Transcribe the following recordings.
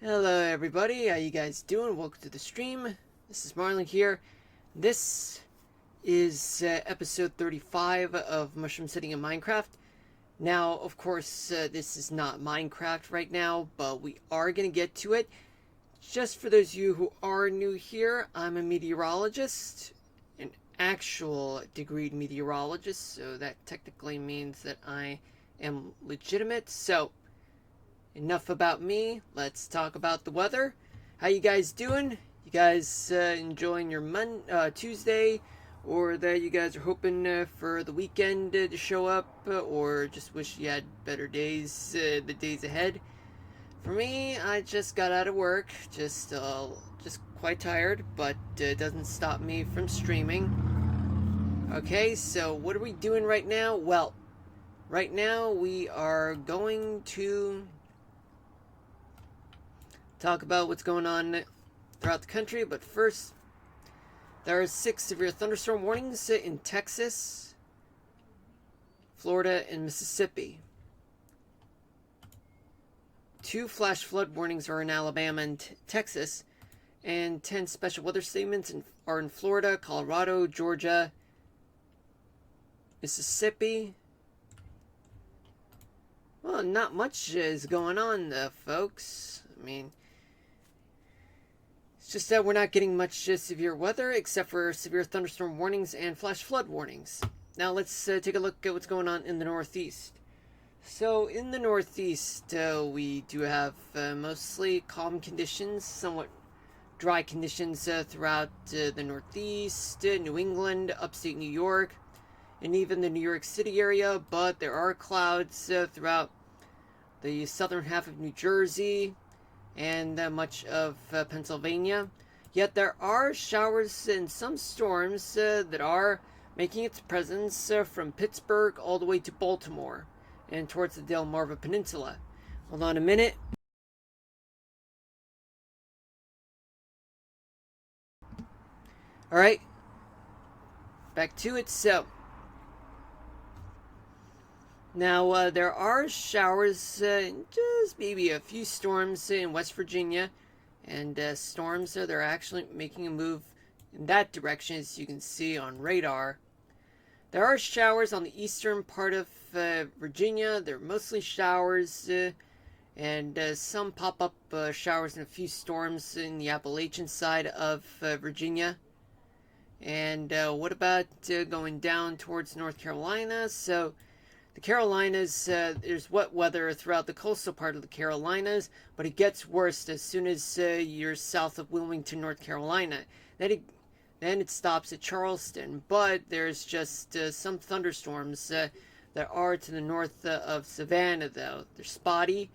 Hello everybody, how you guys doing? Welcome to the stream. This is Marlon here. This is episode 35 of Mushroom City in Minecraft. Now, of course, this is not Minecraft right now, but we are going to get to it. Just for those of you who are new here, I'm a meteorologist, an actual degreed meteorologist, so that technically means that I am legitimate. So, enough about me. Let's talk about the weather. How you guys doing? You guys enjoying your Tuesday, or that you guys are hoping for the weekend to show up, or just wish you had better days, the days ahead? For me, I just got out of work, just quite tired, but it doesn't stop me from streaming. Okay, so what are we doing right now? Well, right now we are going to talk about what's going on throughout the country, but first, there are 6 severe thunderstorm warnings in Texas, Florida, and Mississippi. 2 flash flood warnings are in Alabama and Texas, and 10 special weather statements are in Florida, Colorado, Georgia, Mississippi. Well, not much is going on, folks. I mean, it's just that we're not getting much severe weather except for severe thunderstorm warnings and flash flood warnings. Now let's take a look at what's going on in the Northeast. So in the Northeast, we do have mostly calm conditions, somewhat dry conditions throughout the Northeast, New England, upstate New York, and even the New York City area, but there are clouds throughout the southern half of New Jersey, and much of Pennsylvania. Yet there are showers and some storms that are making its presence from Pittsburgh all the way to Baltimore and towards the Delmarva Peninsula. Hold on a minute. Alright, back to it. So, now, there are showers, just maybe a few storms in West Virginia, and storms they're actually making a move in that direction, as you can see on radar. There are showers on the eastern part of Virginia. They're mostly showers, and some pop-up showers and a few storms in the Appalachian side of Virginia. And what about going down towards North Carolina? So, the Carolinas, there's wet weather throughout the coastal part of the Carolinas, but it gets worse as soon as you're south of Wilmington, North Carolina. Then it stops at Charleston, but there's just some thunderstorms that are to the north of Savannah, though. They're spotty,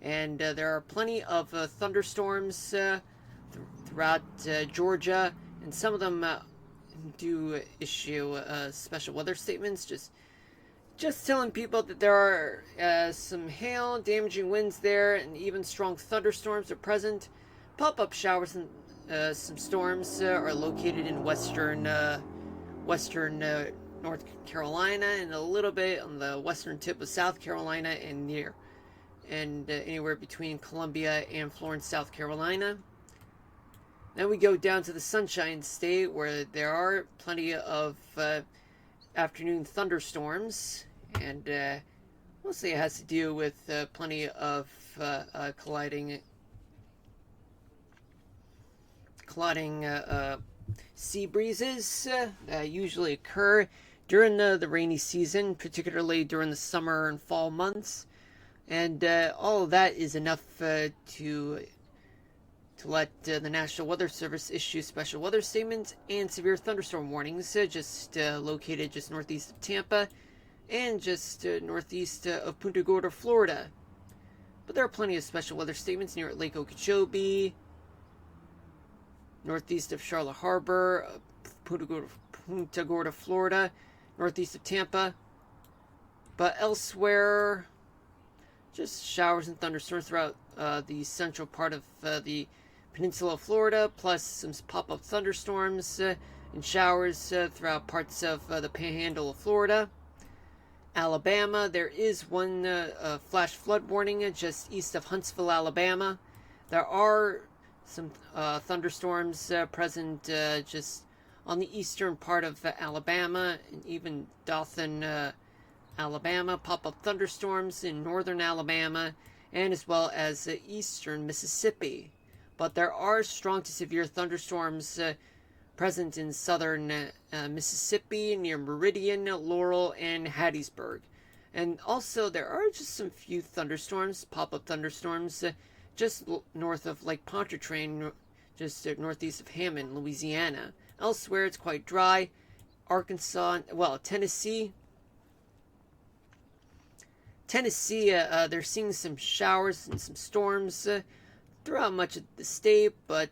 and there are plenty of thunderstorms throughout Georgia, and some of them do issue special weather statements, just telling people that there are some hail, damaging winds there, and even strong thunderstorms are present. Pop-up showers and some storms are located in western North Carolina, and a little bit on the western tip of South Carolina, and anywhere between Columbia and Florence, South Carolina. Then we go down to the Sunshine State, where there are plenty of afternoon thunderstorms, and mostly it has to do with plenty of colliding sea breezes that usually occur during the rainy season, particularly during the summer and fall months. And all of that is enough to let the National Weather Service issue special weather statements and severe thunderstorm warnings, located just northeast of Tampa and just northeast of Punta Gorda, Florida. But there are plenty of special weather statements near Lake Okeechobee, northeast of Charlotte Harbor, Punta Gorda, Florida, northeast of Tampa. But elsewhere, just showers and thunderstorms throughout the central part of the Peninsula of Florida, plus some pop-up thunderstorms and showers throughout parts of the Panhandle of Florida. Alabama, there is one flash flood warning just east of Huntsville, Alabama. There are some thunderstorms present just on the eastern part of Alabama and even Dothan, Alabama. Pop-up thunderstorms in northern Alabama and as well as eastern Mississippi. But there are strong to severe thunderstorms present in southern Mississippi near Meridian, Laurel, and Hattiesburg. And also, there are just some few thunderstorms, pop-up thunderstorms, just north of Lake Pontchartrain, just northeast of Hammond, Louisiana. Elsewhere, it's quite dry. Arkansas, well, Tennessee, they're seeing some showers and some storms throughout much of the state, but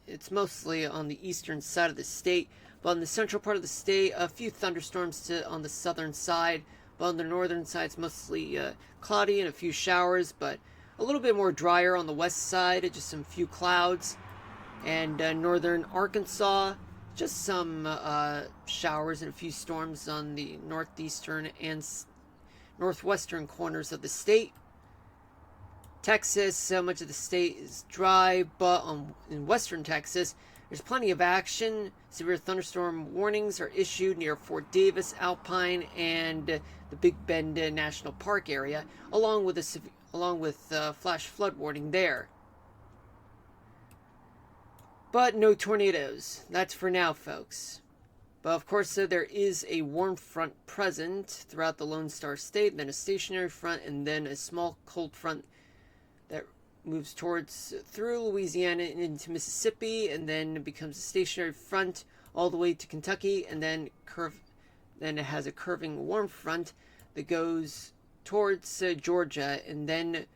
it's mostly on the eastern side of the state. But on the central part of the state, a few thunderstorms on the southern side. But on the northern side, it's mostly cloudy and a few showers, but a little bit more drier on the west side, just some few clouds. And northern Arkansas, just some showers and a few storms on the northeastern and northwestern corners of the state. Texas, so much of the state is dry, but in western Texas, there's plenty of action. Severe thunderstorm warnings are issued near Fort Davis, Alpine, and the Big Bend National Park area, along with flash flood warning there. But no tornadoes. That's for now, folks. But of course, there is a warm front present throughout the Lone Star State, then a stationary front, and then a small cold front that moves through Louisiana and into Mississippi, and then becomes a stationary front all the way to Kentucky, and then it has a curving warm front that goes towards Georgia, and then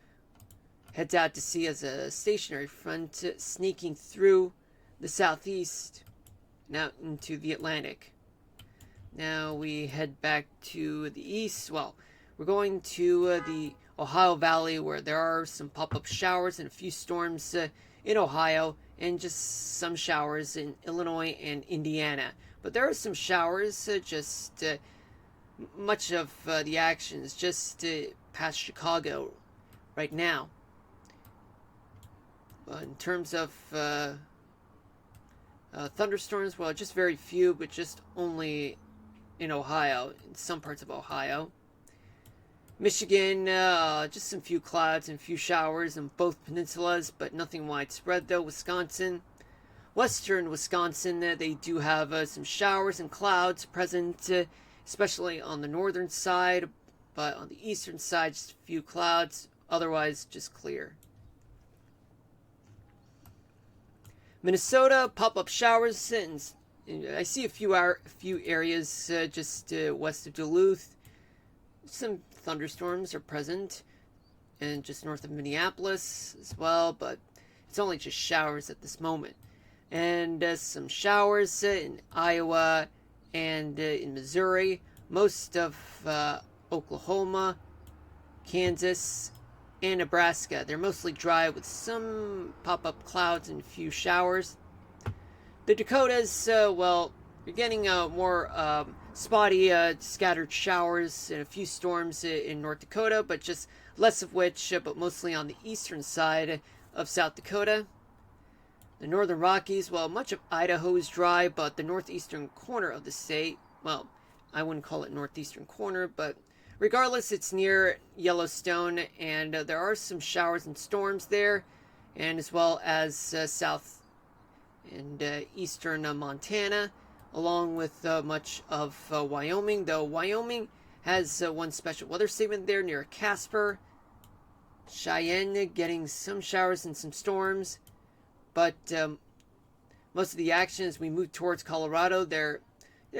heads out to sea as a stationary front, sneaking through the southeast and out into the Atlantic. Now we head back to the east. Well, we're going to the Ohio Valley, where there are some pop-up showers and a few storms in Ohio, and just some showers in Illinois and Indiana. But there are some showers, much of the action is just past Chicago right now. In terms of thunderstorms, well, just very few, but just only in Ohio, in some parts of Ohio. Michigan, just some few clouds and few showers in both peninsulas, but nothing widespread though. Wisconsin, western Wisconsin, they do have some showers and clouds present, especially on the northern side, but on the eastern side, just a few clouds, otherwise just clear. Minnesota, pop-up showers, and I see a few areas just west of Duluth. Some thunderstorms are present, and just north of Minneapolis as well, but it's only just showers at this moment. And some showers in Iowa and in Missouri, most of Oklahoma, Kansas, and Nebraska. They're mostly dry with some pop-up clouds and a few showers. The Dakotas, well, you're getting more spotty scattered showers and a few storms in North Dakota, but just less of which, but mostly on the eastern side of South Dakota. The northern Rockies, well, much of Idaho is dry, but the northeastern corner of the state, well, I wouldn't call it northeastern corner, but regardless, it's near Yellowstone, and there are some showers and storms there, and as well as south and eastern Montana, along with much of Wyoming, though Wyoming has one special weather statement there near Casper. Cheyenne getting some showers and some storms, but most of the action as we move towards Colorado, they're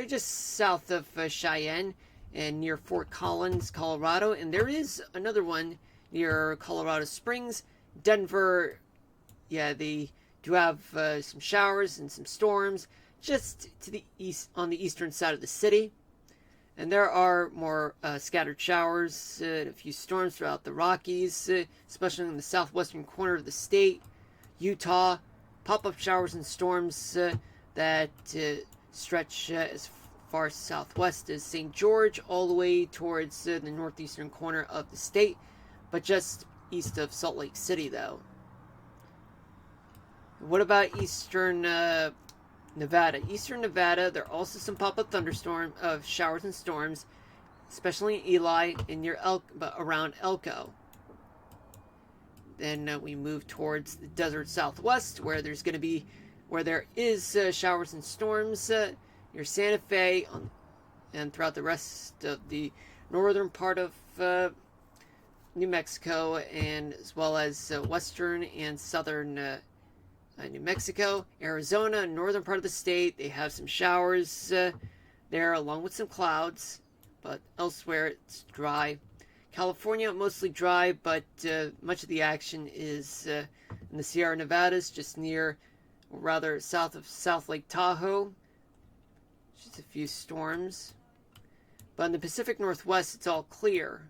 just south of Cheyenne and near Fort Collins, Colorado, and there is another one near Colorado Springs. Denver, yeah, they do have some showers and some storms just to the east, on the eastern side of the city. And there are more scattered showers and a few storms throughout the Rockies, especially in the southwestern corner of the state. Utah, pop-up showers and storms that stretch as far southwest as St. George, all the way towards the northeastern corner of the state, but just east of Salt Lake City, though. What about eastern Nevada? Eastern Nevada, there are also some pop-up thunderstorm of showers and storms, especially in Ely and near around Elko. Then we move towards the desert southwest, where there is showers and storms near Santa Fe and throughout the rest of the northern part of New Mexico, and as well as western and southern New Mexico, Arizona, northern part of the state. They have some showers there, along with some clouds, but elsewhere it's dry. California, mostly dry, but much of the action is in the Sierra Nevadas, just near, or rather south of South Lake Tahoe. Just a few storms. But in the Pacific Northwest, it's all clear.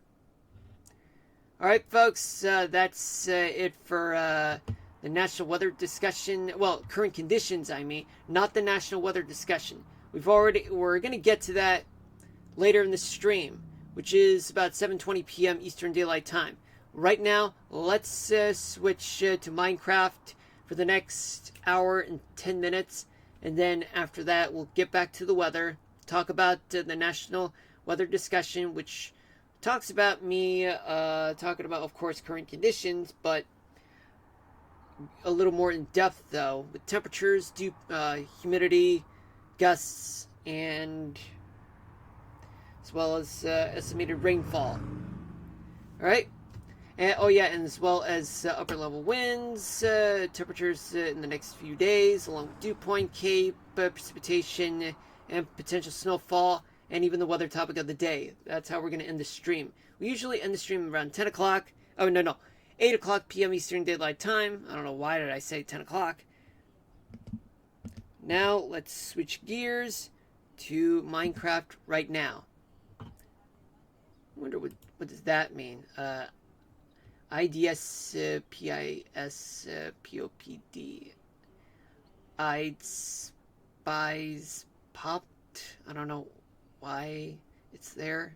Alright, folks, that's it for the national weather discussion. Well, current conditions, I mean, not the national weather discussion. We're going to get to that later in the stream, which is about 7:20 p.m. Eastern Daylight Time. Right now, let's switch to Minecraft for the next hour and 10 minutes, and then after that, we'll get back to the weather, talk about the national weather discussion, which talks about me talking about, of course, current conditions, but a little more in depth, though, with temperatures, humidity, gusts, and as well as estimated rainfall. Alright? And, oh yeah, and as well as upper level winds, temperatures in the next few days, along with dew point, cape, precipitation, and potential snowfall, and even the weather topic of the day. That's how we're going to end the stream. We usually end the stream around 10 o'clock. Oh, no. 8 o'clock p.m. Eastern Daylight Time. I don't know why did I say 10 o'clock. Now, let's switch gears to Minecraft right now. I wonder what does that mean? IDS PIS POPD. I'd spies popped. I don't know why it's there.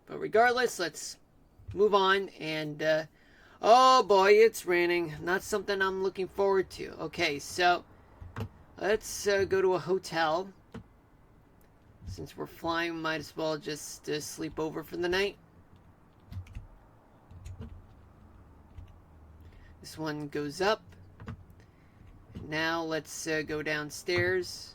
But regardless, let's move on. And oh boy, it's raining. Not something I'm looking forward to. Okay, so let's go to a hotel. Since we're flying, might as well just sleep over for the night. This one goes up. Now let's go downstairs.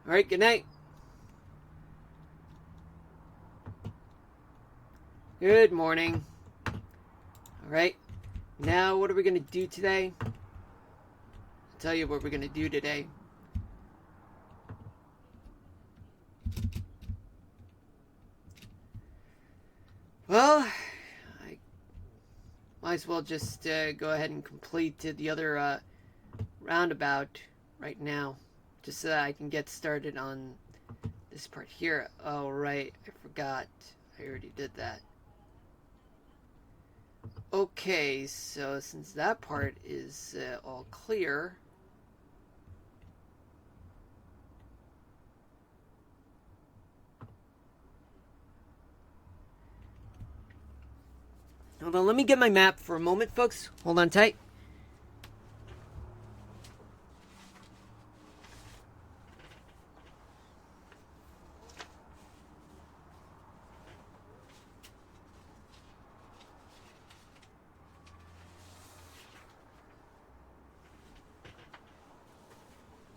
Alright, good night. Good morning. Alright, now what are we going to do today? I'll tell you what we're going to do today. Well, I might as well just go ahead and complete the other roundabout right now, just so that I can get started on this part here. Oh, right, I forgot. I already did that. Okay, so since that part is all clear, hold on, let me get my map for a moment, folks. Hold on tight.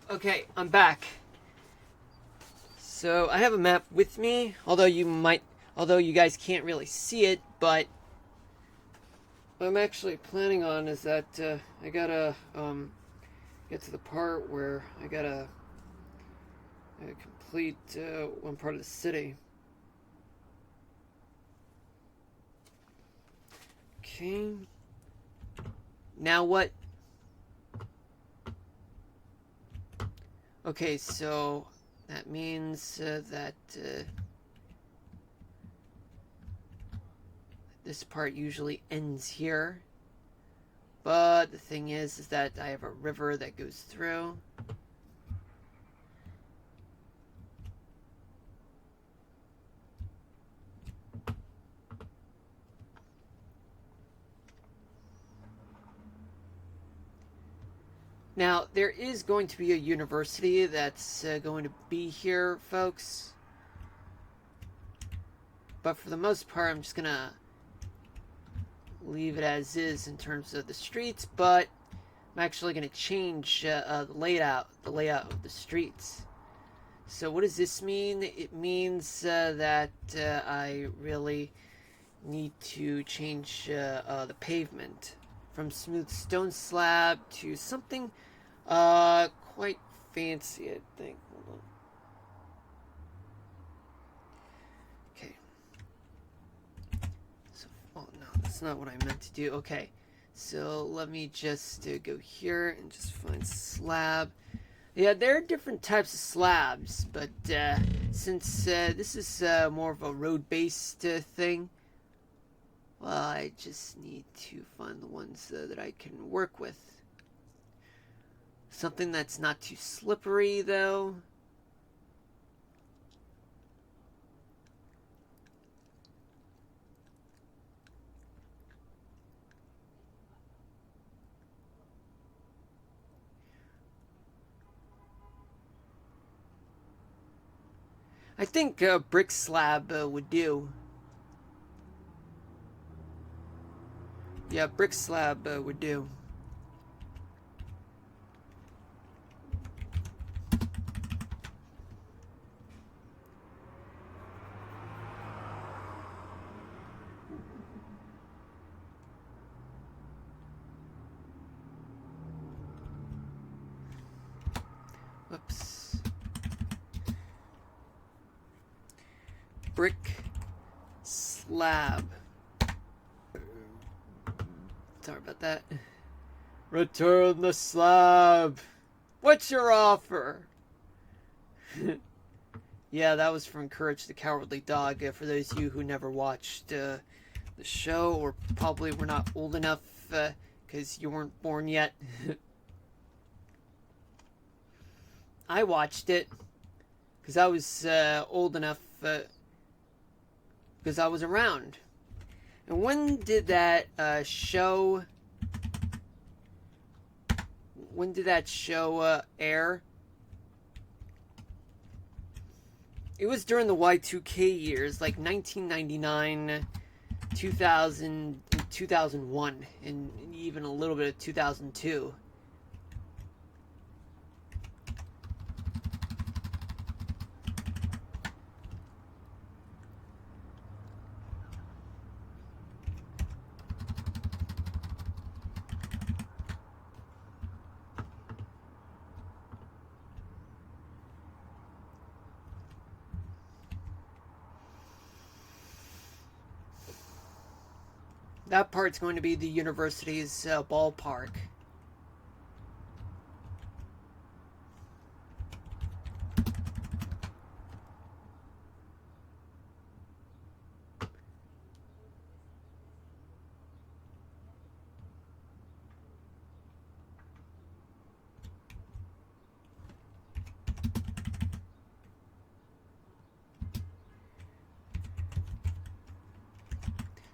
Okay, I'm back. So I have a map with me, although you guys can't really see it, but what I'm actually planning on is that I gotta get to the part where I gotta complete one part of the city. Okay. Now what? Okay, so that means that this part usually ends here. But the thing is that I have a river that goes through. Now, there is going to be a university that's going to be here, folks. But for the most part, I'm just going to leave it as is in terms of the streets, but I'm actually going to change the layout of the streets. So what does this mean? It means that I really need to change the pavement from smooth stone slab to something quite fancy, I think. Hold on. Okay. So, oh no, that's not what I meant to do. Okay. So let me just go here and just find slab. Yeah, there are different types of slabs, but since this is more of a road-based thing, well, I just need to find the ones that I can work with. Something that's not too slippery, though. I think brick slab would do. Yeah, brick slab would do. Whoops. Brick slab. Sorry about that. Return the slab. What's your offer? Yeah, that was from Courage the Cowardly Dog. For those of you who never watched the show, or probably were not old enough because you weren't born yet. I watched it because I was old enough because I was around. And when did that show? When did that show air? It was during the Y2K years, like 1999, 2000, 2001, and even a little bit of 2002. That part's going to be the university's ballpark.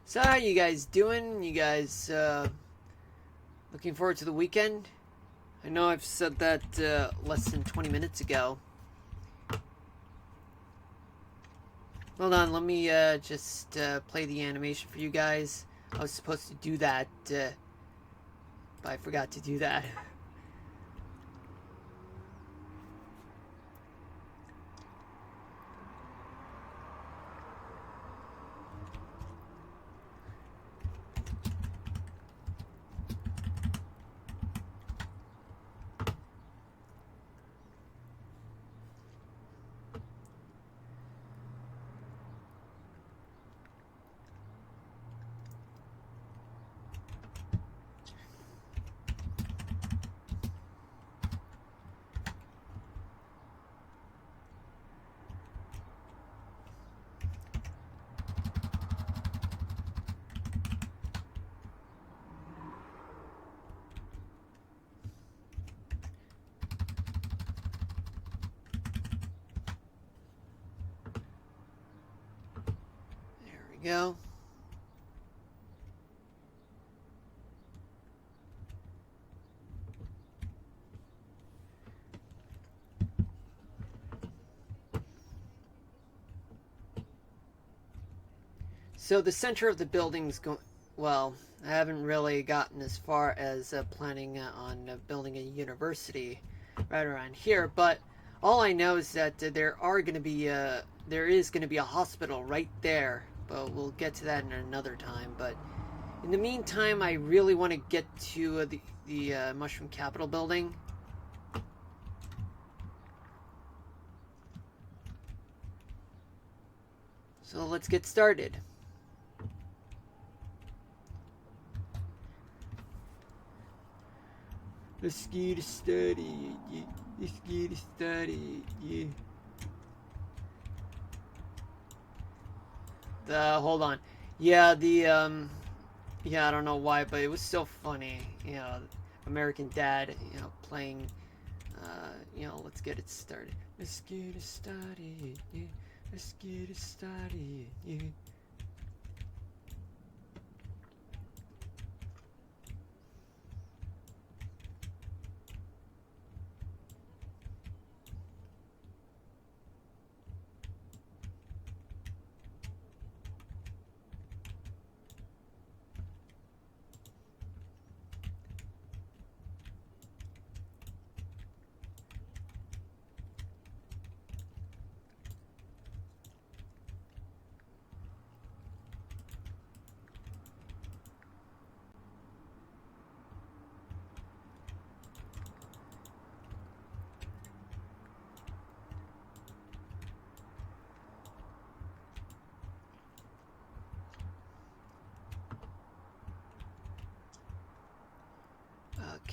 So how you guys doing? You guys looking forward to the weekend? I know I've said that less than 20 minutes ago. Hold on, let me just play the animation for you guys. I was supposed to do that, but I forgot to do that. There we go. So the center of the building's going. Well, I haven't really gotten as far as planning on building a university right around here, but all I know is that there is going to be a hospital right there. But we'll get to that in another time. But in the meantime, I really want to get to the Mushroom Capital building. So let's get started. Let's get started. Yeah. Let's get started. Yeah. Hold on. Yeah, yeah, I don't know why, but it was so funny. You know, American Dad, you know, playing, you know, let's get it started. Let's get it started. Yeah. Let's get it started. Yeah.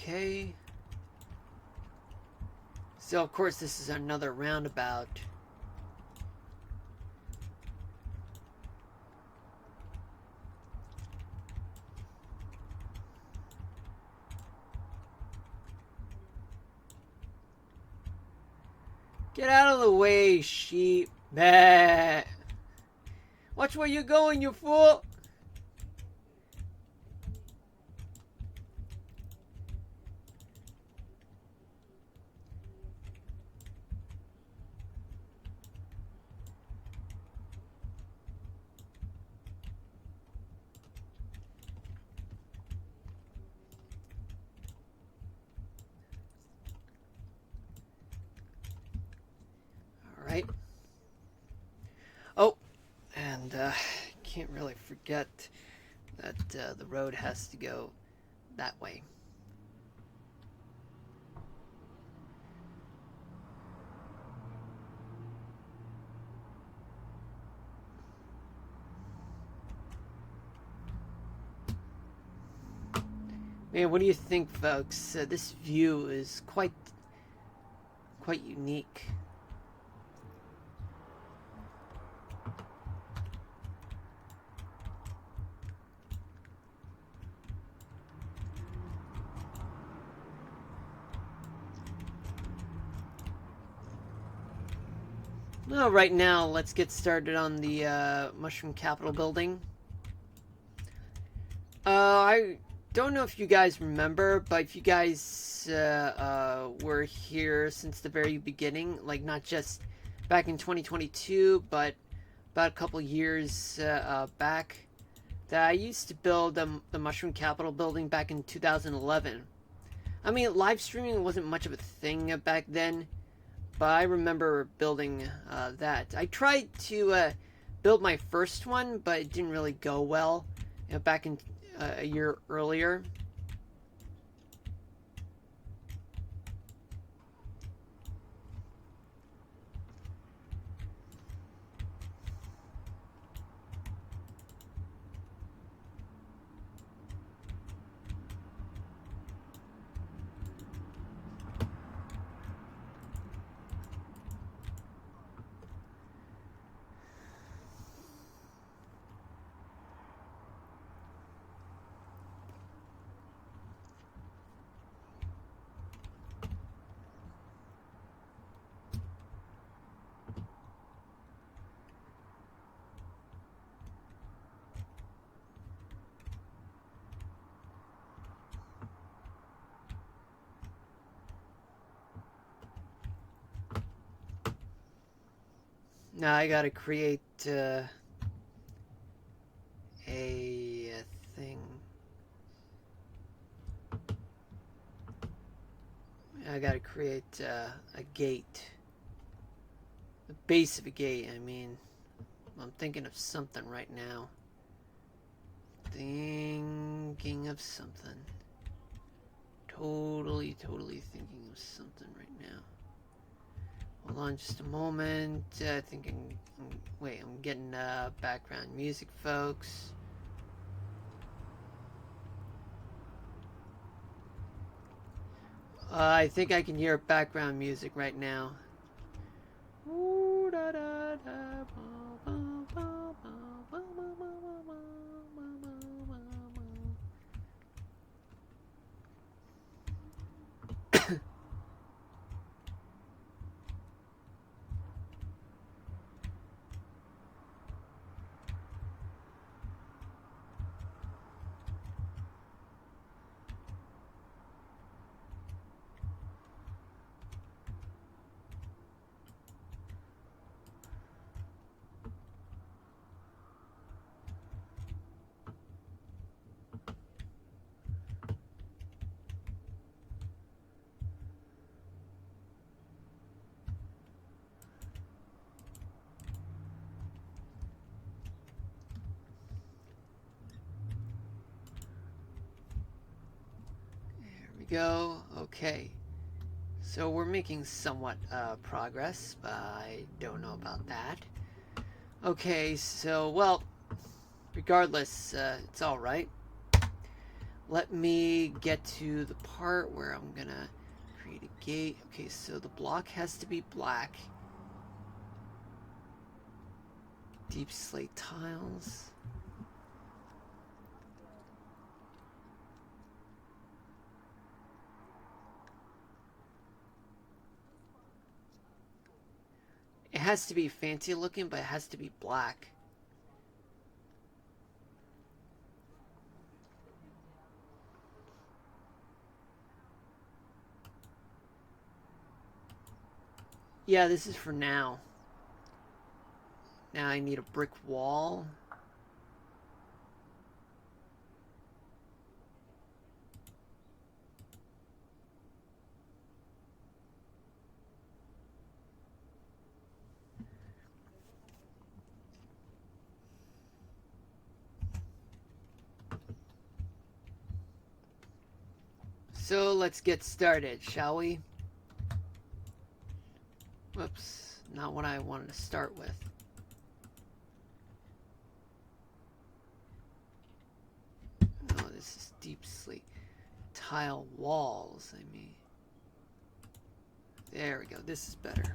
Okay. So, of course, this is another roundabout. Get out of the way, sheep. Bah. Watch where you're going, you fool. All right. Oh, and can't really forget that the road has to go that way. Man, what do you think, folks? This view is quite unique. Well, right now, let's get started on the Mushroom Capital building. I don't know if you guys remember, but if you guys were here since the very beginning, like not just back in 2022, but about a couple years back, that I used to build the Mushroom Capital building back in 2011. I mean, live streaming wasn't much of a thing back then, but I remember building that. I tried to build my first one, but it didn't really go well. You know, back in a year earlier. Now I gotta create a thing. I gotta create a gate. The base of a gate, I mean. I'm thinking of something right now. Thinking of something. Totally thinking of something right now. Hold on just a moment. Thinking. Wait, I'm getting background music, folks. I think I can hear background music right now. Ooh, da, da, da, ba, ba, ba, ba, ba, ba, ba. Go. Okay. So we're making somewhat progress, but I don't know about that. Okay, so, well, regardless, it's alright. Let me get to the part where I'm gonna create a gate. Okay, so the block has to be black. Deep slate tiles. It has to be fancy looking, but it has to be black. Yeah, this is for now. Now I need a brick wall. So let's get started, shall we? Whoops, not what I wanted to start with. No, this is deep slate tile walls, I mean. There we go, this is better.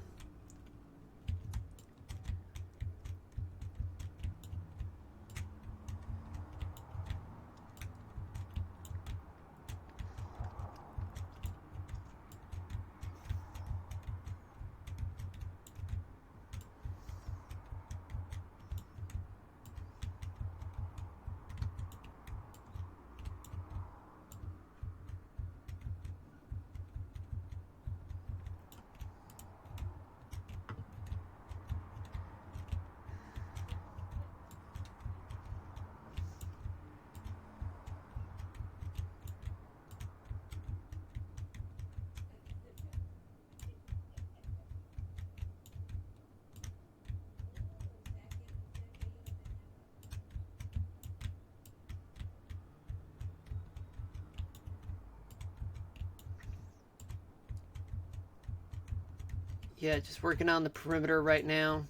Yeah, just working on the perimeter right now.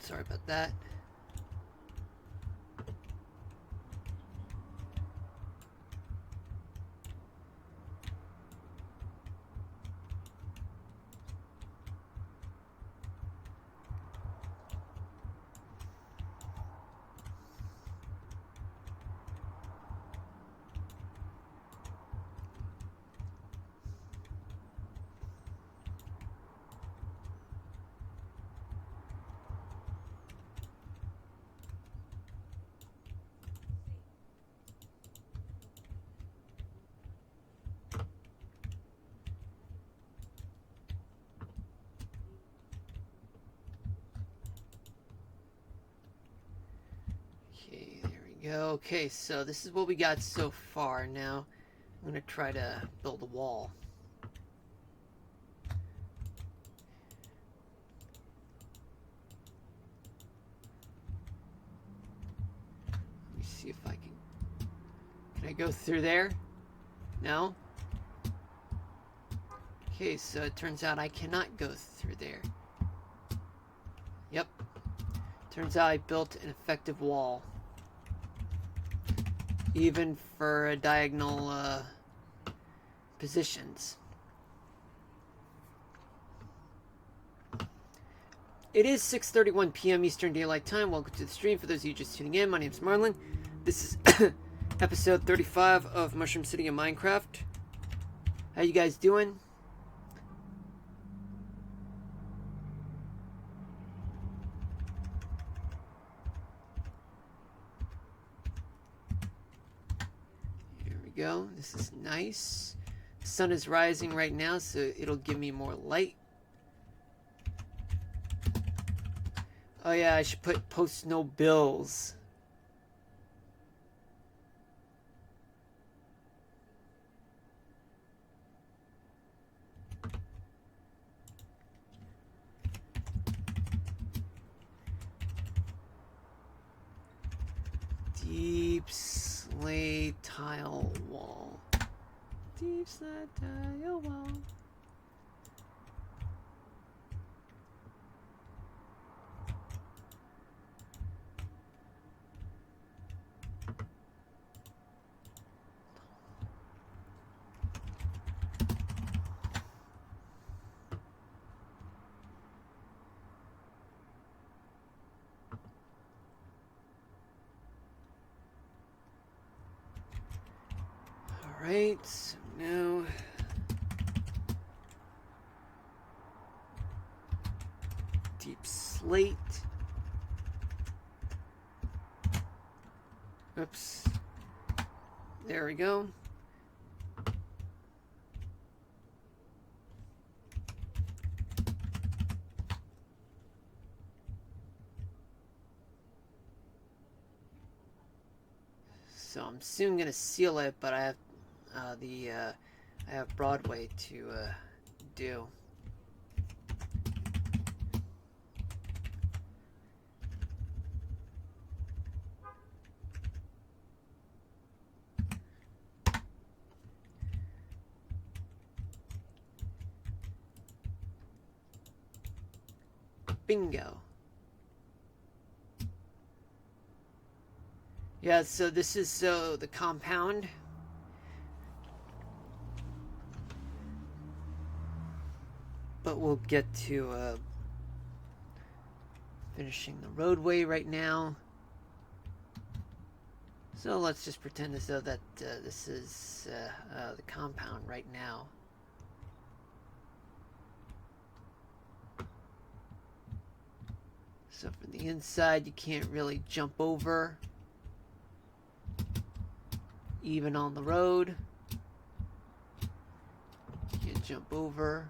Sorry about that. Okay, there we go. Okay, so this is what we got so far. Now, I'm going to try to build a wall. Let me see if I can... Can I go through there? No? Okay, so it turns out I cannot go through there. Yep. Turns out I built an effective wall. Even for diagonal positions. It is 6:31 p.m. Eastern Daylight Time. Welcome to the stream. For those of you just tuning in, my name is Marlon. This is episode 35 of Mushroom City in Minecraft. How you guys doing? Here we go. This is nice. The sun is rising right now, so it'll give me more light. Oh yeah, I should post no bills. Deep slate tile wall. Deep slate tile wall. Alright, so now deep slate. Oops. There we go. So I'm soon gonna seal it, but I have I have Broadway to do. Bingo. Yeah, so this is the compound. But we'll get to finishing the roadway right now. So let's just pretend as though that this is the compound right now. So from the inside, you can't really jump over. Even on the road, you can't jump over.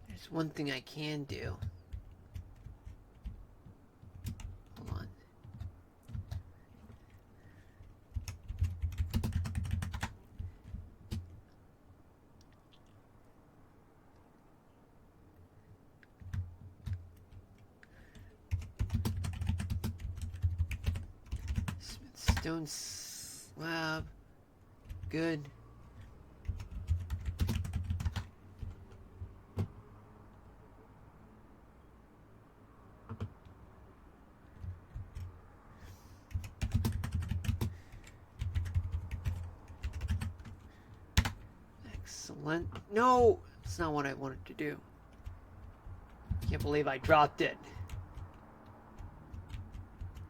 There's one thing I can do. Hold on. Stone slab. Good. Excellent. No! That's not what I wanted to do. Can't believe I dropped it.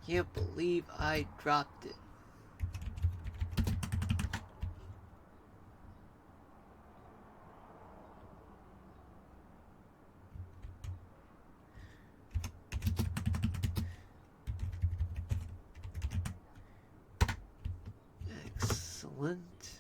Can't believe I dropped it. Excellent.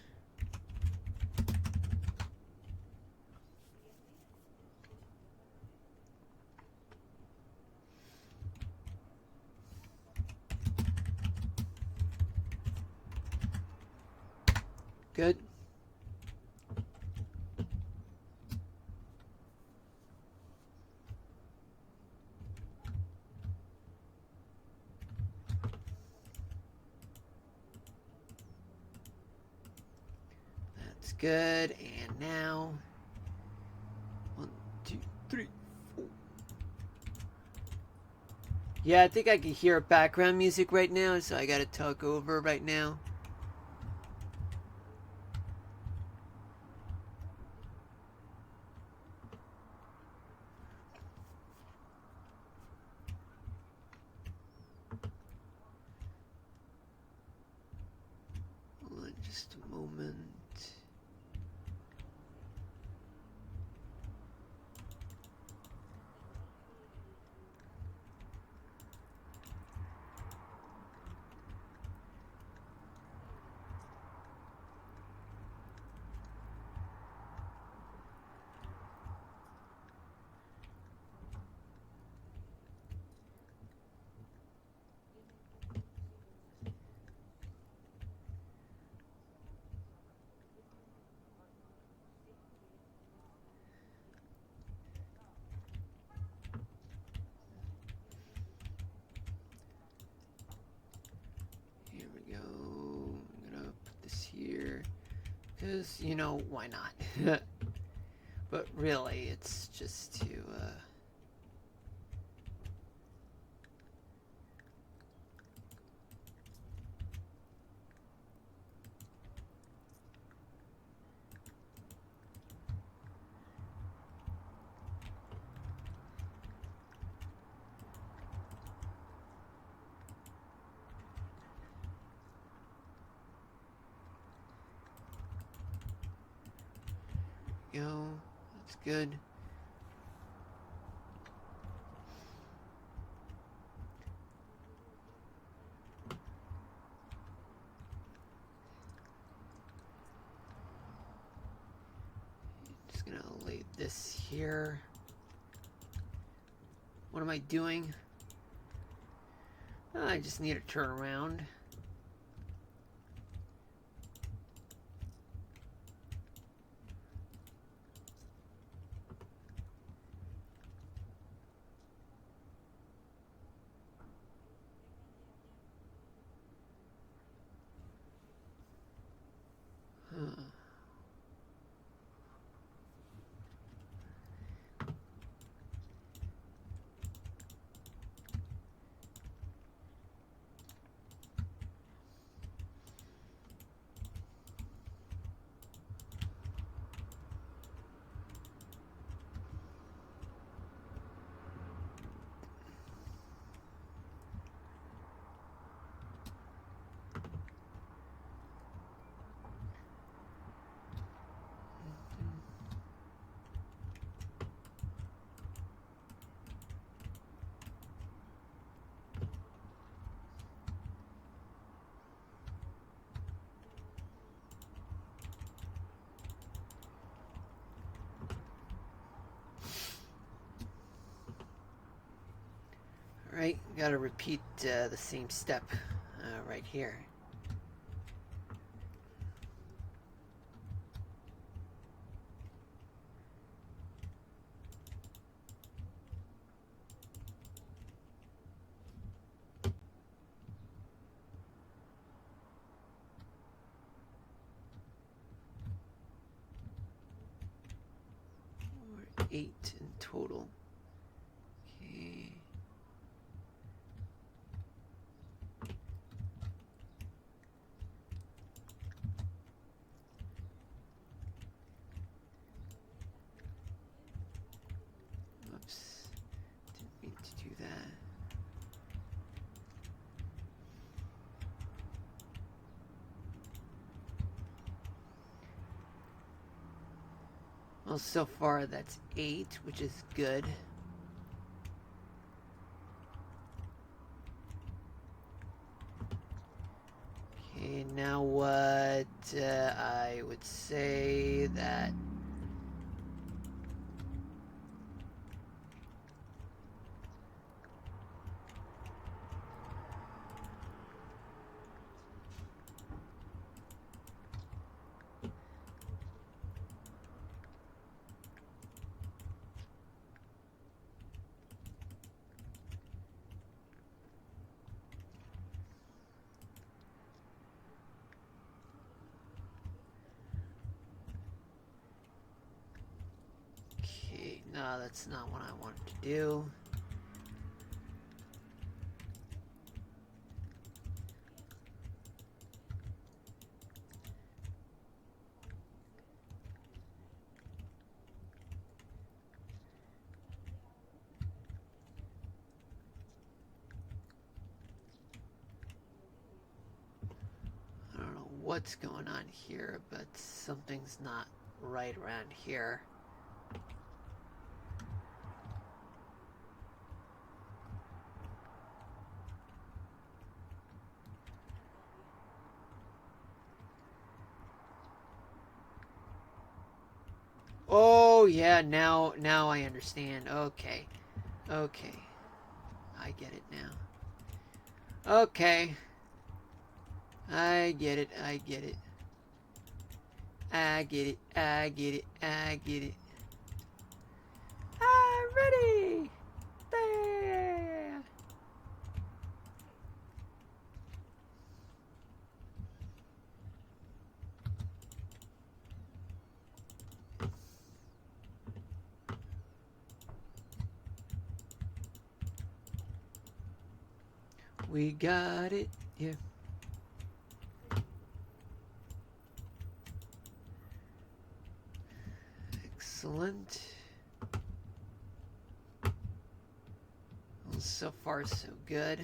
Good. That's good. And now, 1, 2, 3, 4. Yeah, I think I can hear background music right now, so I gotta talk over right now. Hold on just a moment. Here we go. I'm gonna put this here. Because, you know, why not? But really, it's just to, go. That's good. Just gonna lay this here. What am I doing? I just need to turn around. Huh. Alright, gotta repeat the same step right here. We're 8 in total. Okay. Oops. Didn't mean to do that. Well, so far that's 8, which is good. Okay, now what I would say that okay, no, that's not what I wanted to do. I don't know what's going on here, but something's not right around here. Oh yeah, now I understand. Okay. Okay. I get it now. Okay. I get it. I get it. I get it. I get it. I get it. I'm ready. There. We got it. Yeah. Excellent. Well, so far, so good.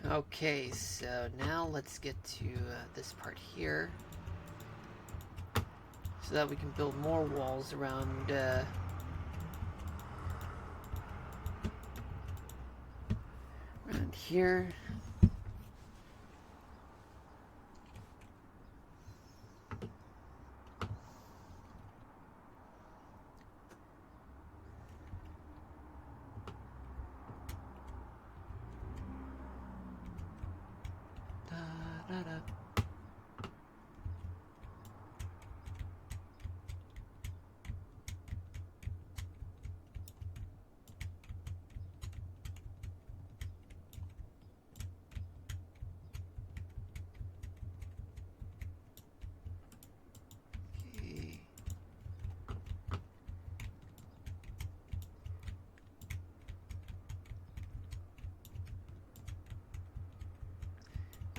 Okay, so now let's get to this part here, so that we can build more walls around around here. Da, da, da. Okay.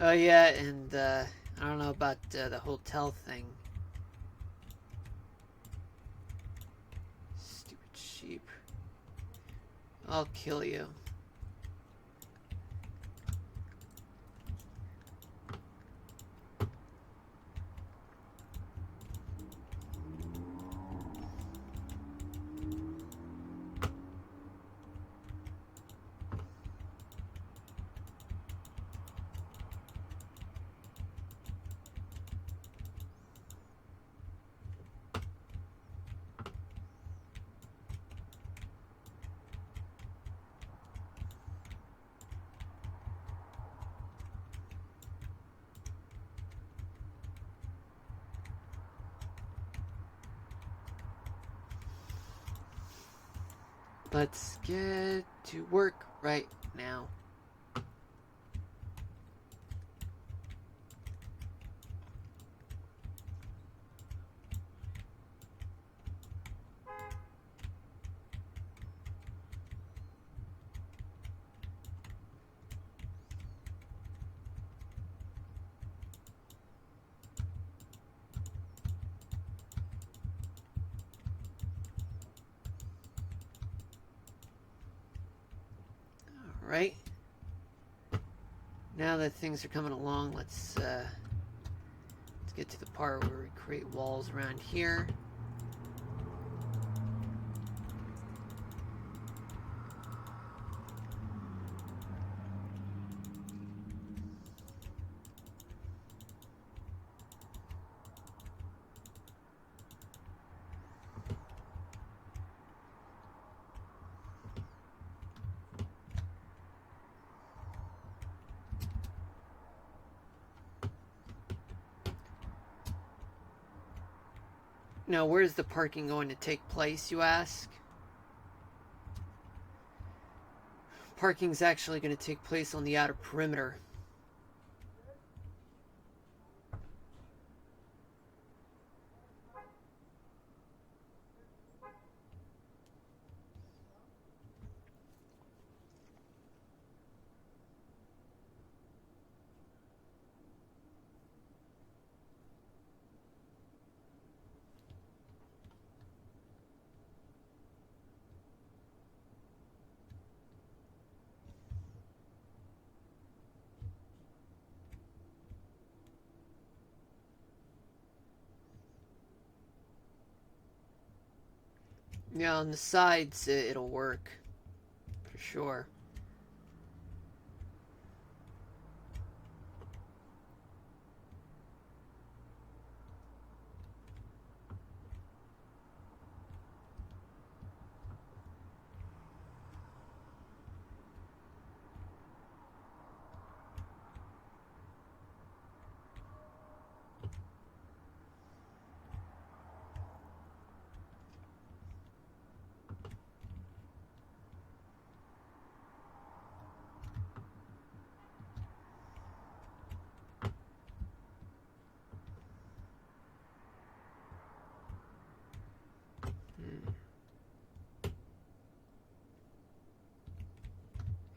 Oh yeah, and I don't know about the hotel thing. Stupid sheep. I'll kill you. Let's get to work right now. Alright. Now that things are coming along, let's get to the part where we create walls around here. Now, where's the parking going to take place, you ask? Parking's actually going to take place on the outer perimeter. Yeah, on the sides, it'll work. For sure.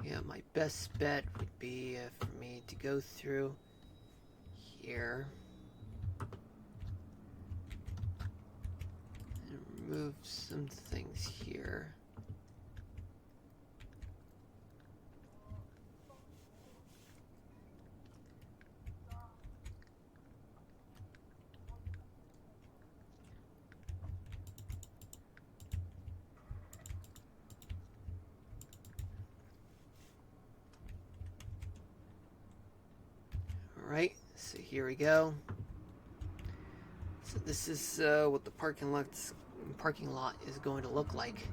Yeah, my best bet would be for me to go through here and remove some things here. Alright, so here we go. So this is what the parking lot is going to look like.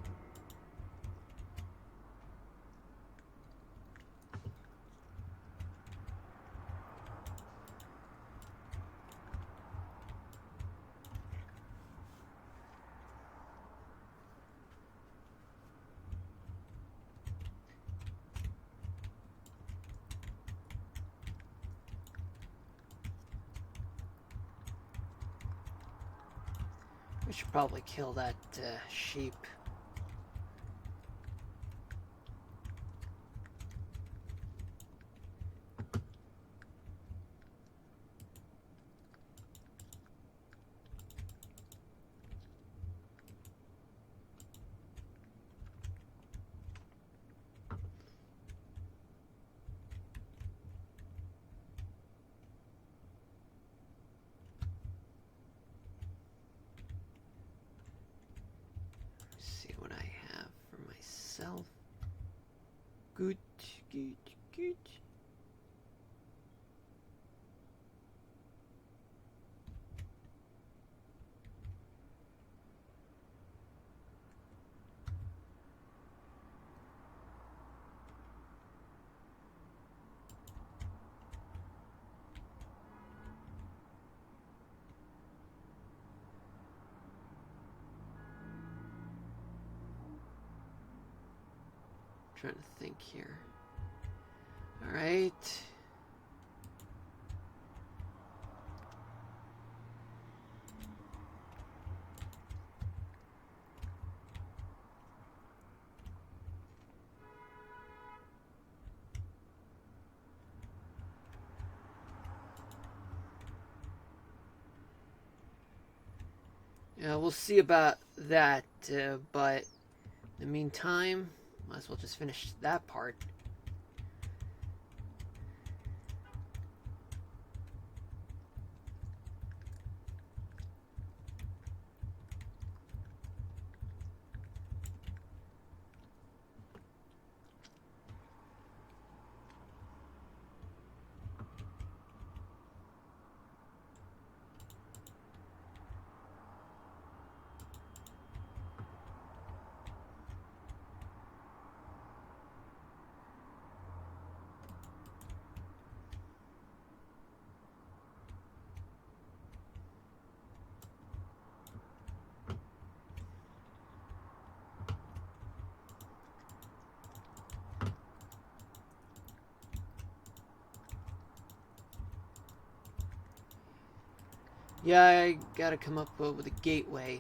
We should probably kill that sheep. Good, good, good. Trying to think here. All right. Yeah, we'll see about that, but in the meantime, might as well just finish that part. Yeah, I gotta come up with a gateway.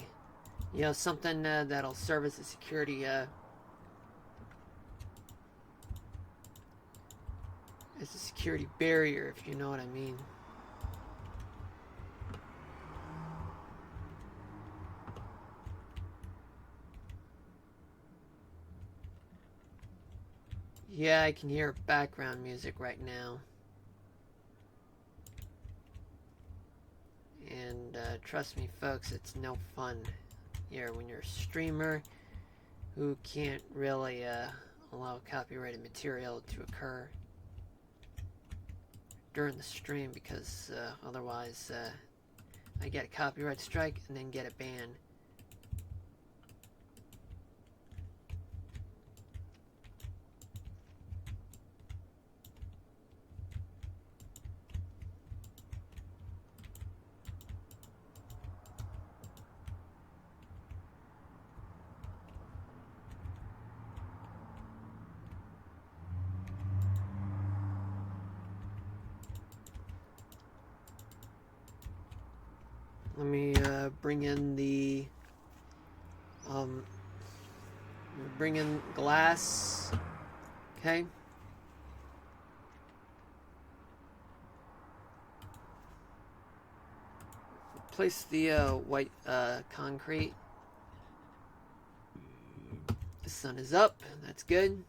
You know, something that'll serve as a security barrier, if you know what I mean. Yeah, I can hear background music right now. And trust me, folks, it's no fun here when you're a streamer who can't really allow copyrighted material to occur during the stream, because otherwise I get a copyright strike and then get a ban. Let me bring in the bring in glass. Okay. Place the white concrete. The sun is up. That's good.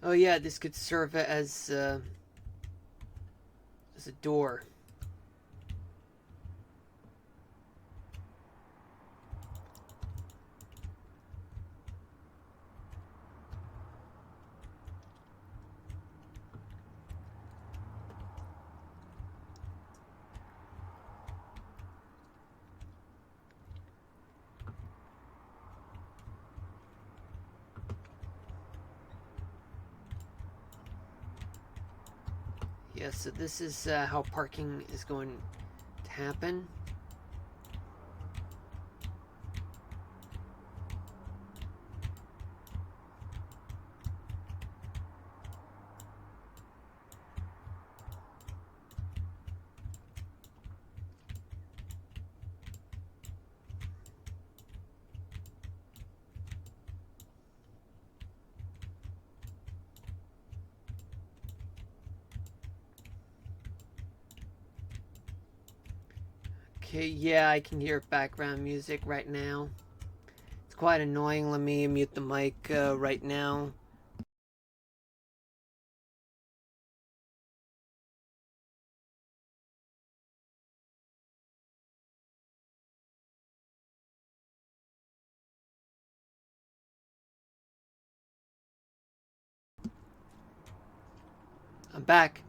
Oh yeah, this could serve as a door. Yeah, so this is how parking is going to happen. Okay, yeah, I can hear background music right now. It's quite annoying. Let me mute the mic right now. I'm back.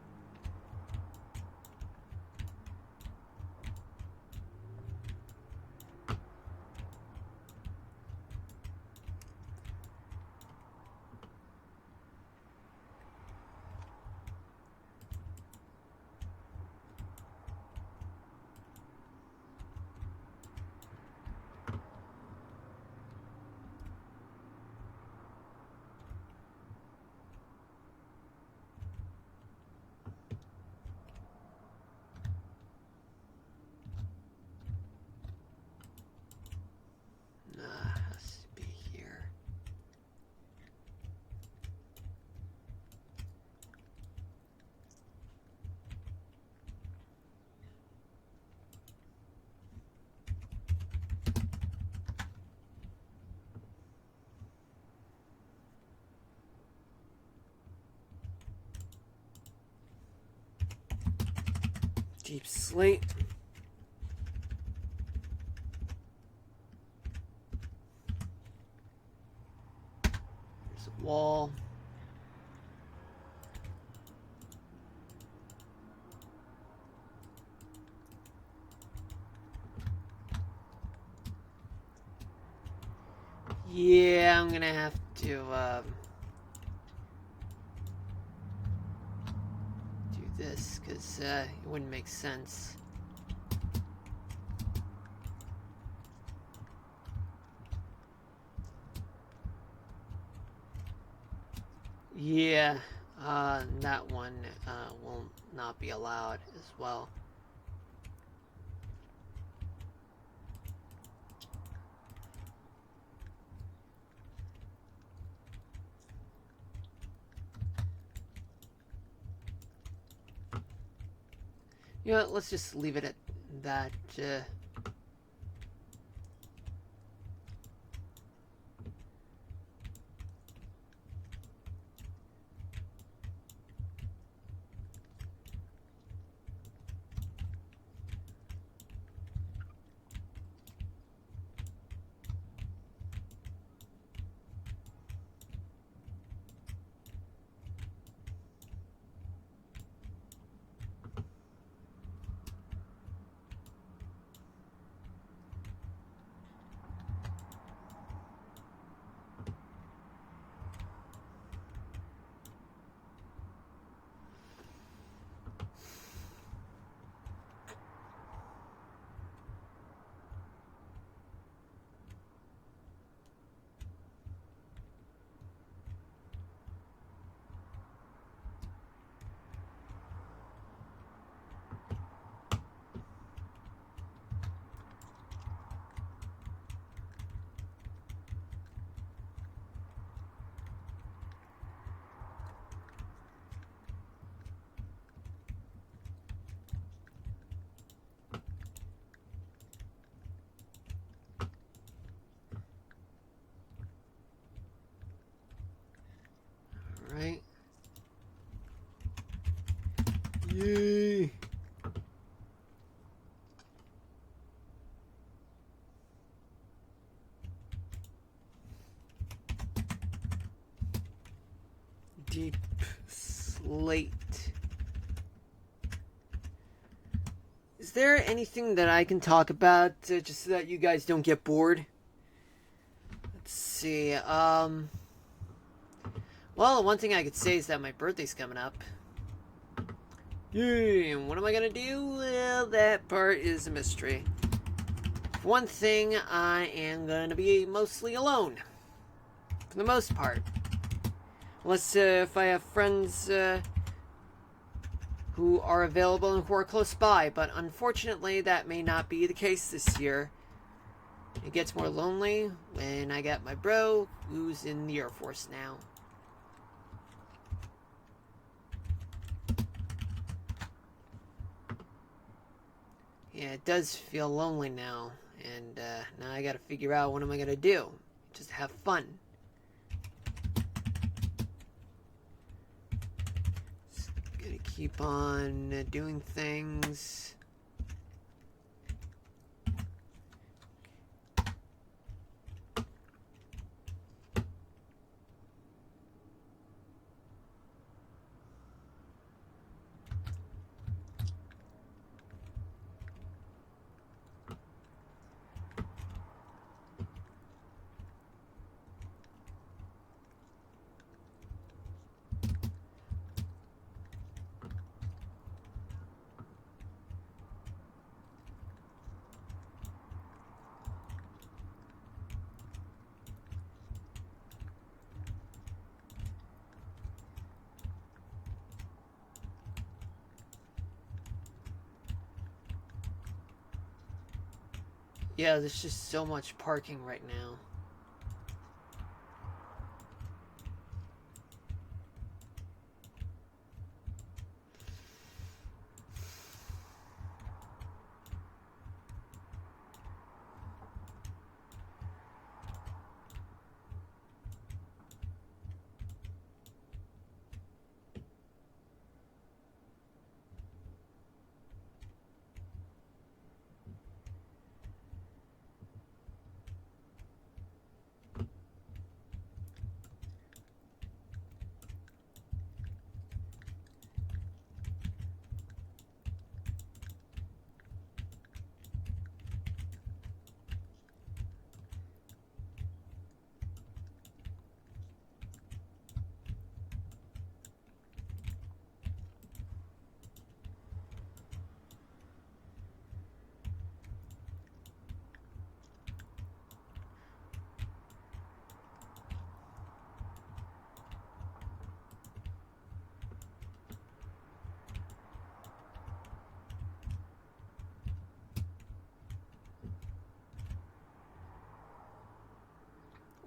Let's be here. Deep slate. There's a wall. Yeah, I'm gonna have to do this because it wouldn't make sense. Yeah, that one will not be allowed as well. You know what, let's just leave it at that. Right. Yay! Deep slate. Is there anything that I can talk about just so that you guys don't get bored? Let's see. Well, one thing I could say is that my birthday's coming up. Yay! And what am I gonna do? Well, that part is a mystery. For one thing, I am gonna be mostly alone. For the most part. Unless if I have friends who are available and who are close by, but unfortunately that may not be the case this year. It gets more lonely when I got my bro who's in the Air Force now. Yeah, it does feel lonely now, and now I gotta figure out what am I gonna do. Just have fun. Just gonna keep on doing things. Yeah, there's just so much parking right now.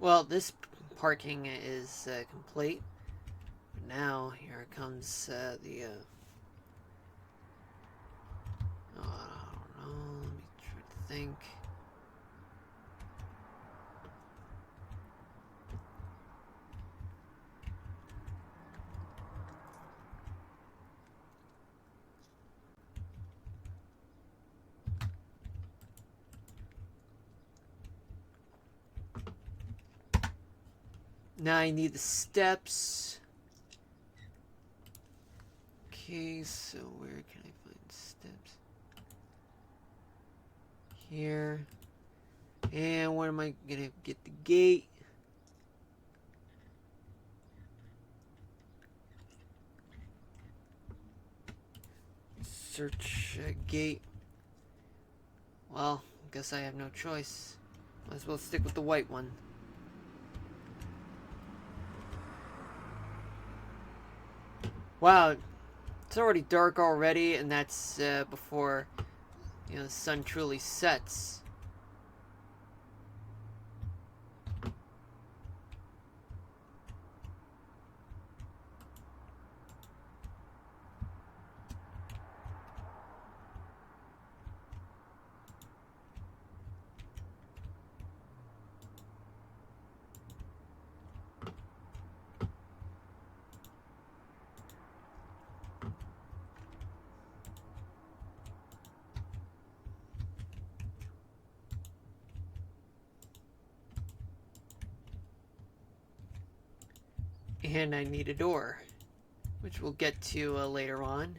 Well, this parking is complete. Now, here comes the... oh, I don't know. Let me try to think. Now I need the steps. Okay, so where can I find steps? Here. And where am I gonna get the gate? Search gate. Well, guess I have no choice. Might as well stick with the white one. Wow, it's already dark already, and that's before, you know, the sun truly sets. And I need a door, which we'll get to later on.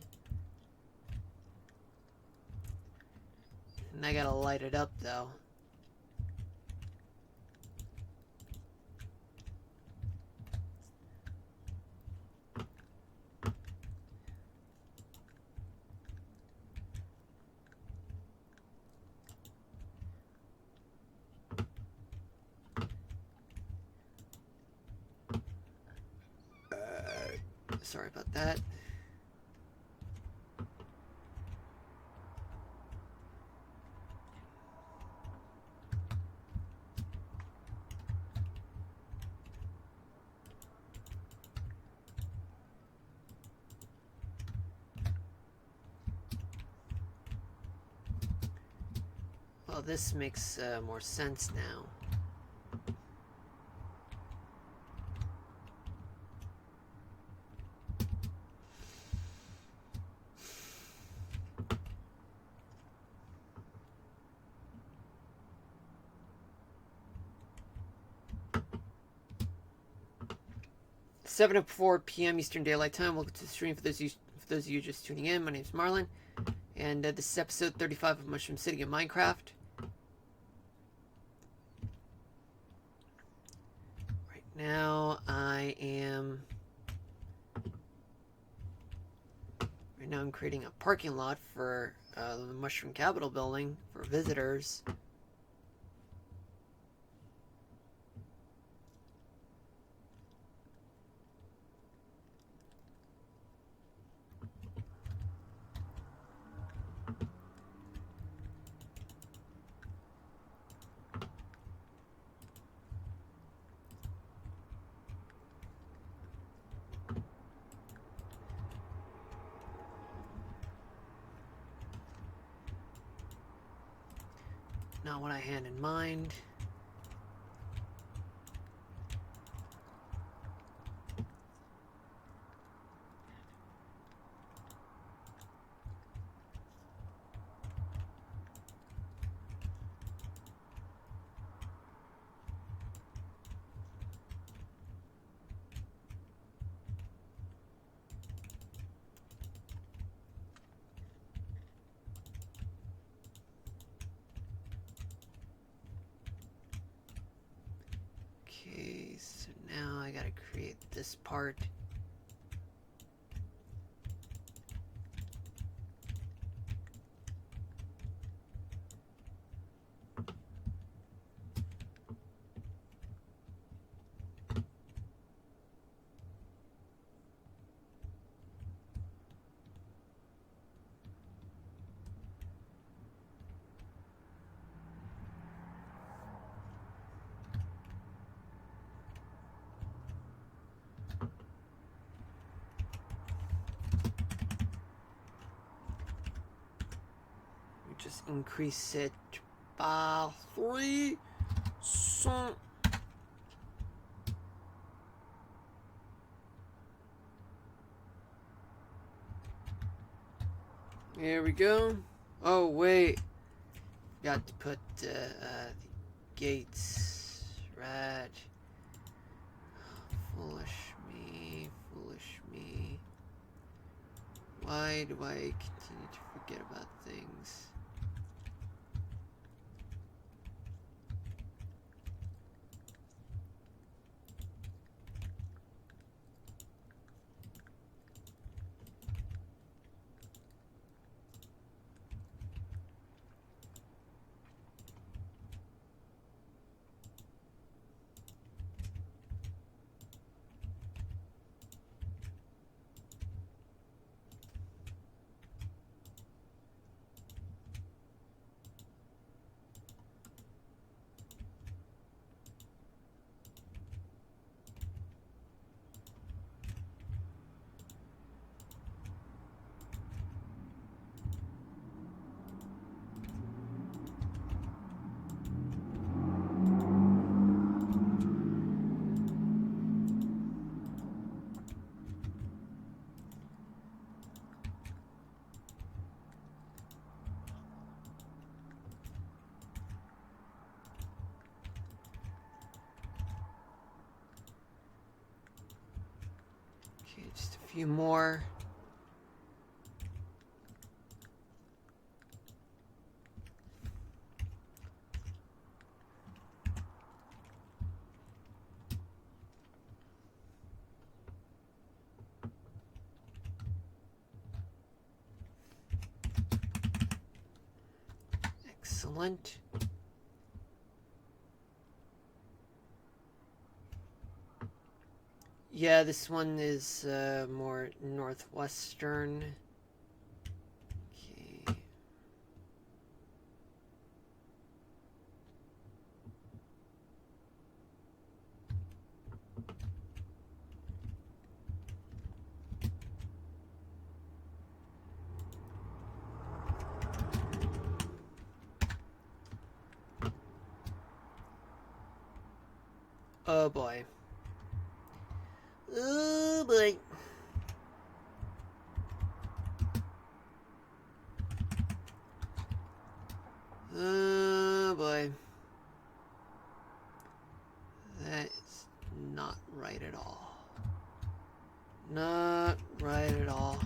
And I gotta light it up, though. Sorry about that. Well, this makes more sense now. Seven to 4 p.m. Eastern Daylight Time. Welcome to the stream for those of you just tuning in. My name's Marlon, and this is episode 35 of Mushroom City in Minecraft. Right now, I'm creating a parking lot for the Mushroom Capital building for visitors. Not what I had in mind. Okay, so now I gotta create this part. increase it by 3. So there we go. Oh wait, got to put the gates. Right. Foolish me, foolish me. Why do I continue to forget about things? Okay, just a few more. Excellent. Yeah, this one is more northwestern. Okay. Oh boy. Oh boy. Oh boy. That is not right at all. Not right at all.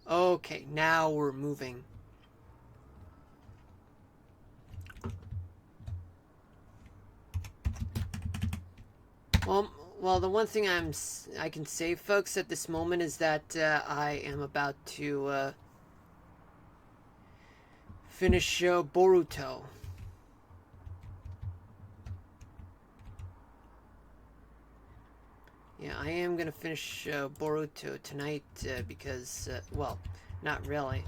Okay, now we're moving. Well, the one thing I can say, folks, at this moment is that I am about to finish Boruto. Yeah, I am gonna finish Boruto tonight because, well, not really.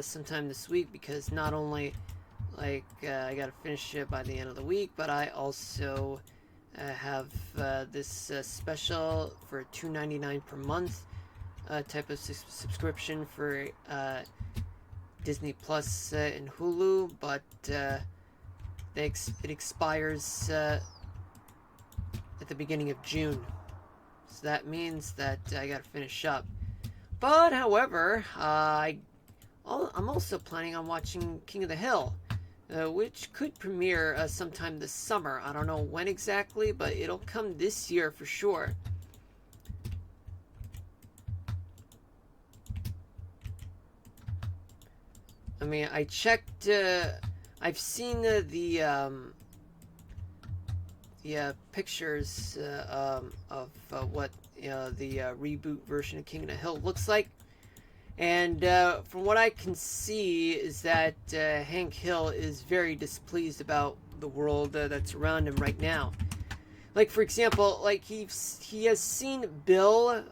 Sometime this week, because not only like I gotta finish it by the end of the week, but I also have this special for $2.99 per month type of subscription for Disney Plus and Hulu, but it expires at the beginning of June. So that means that I gotta finish up. But, however, I'm also planning on watching King of the Hill, which could premiere sometime this summer. I don't know when exactly, but it'll come this year for sure. I mean, I checked, I've seen the pictures of what the reboot version of King of the Hill looks like. And from what I can see is that Hank Hill is very displeased about the world that's around him right now. Like, for example, like he has seen Bill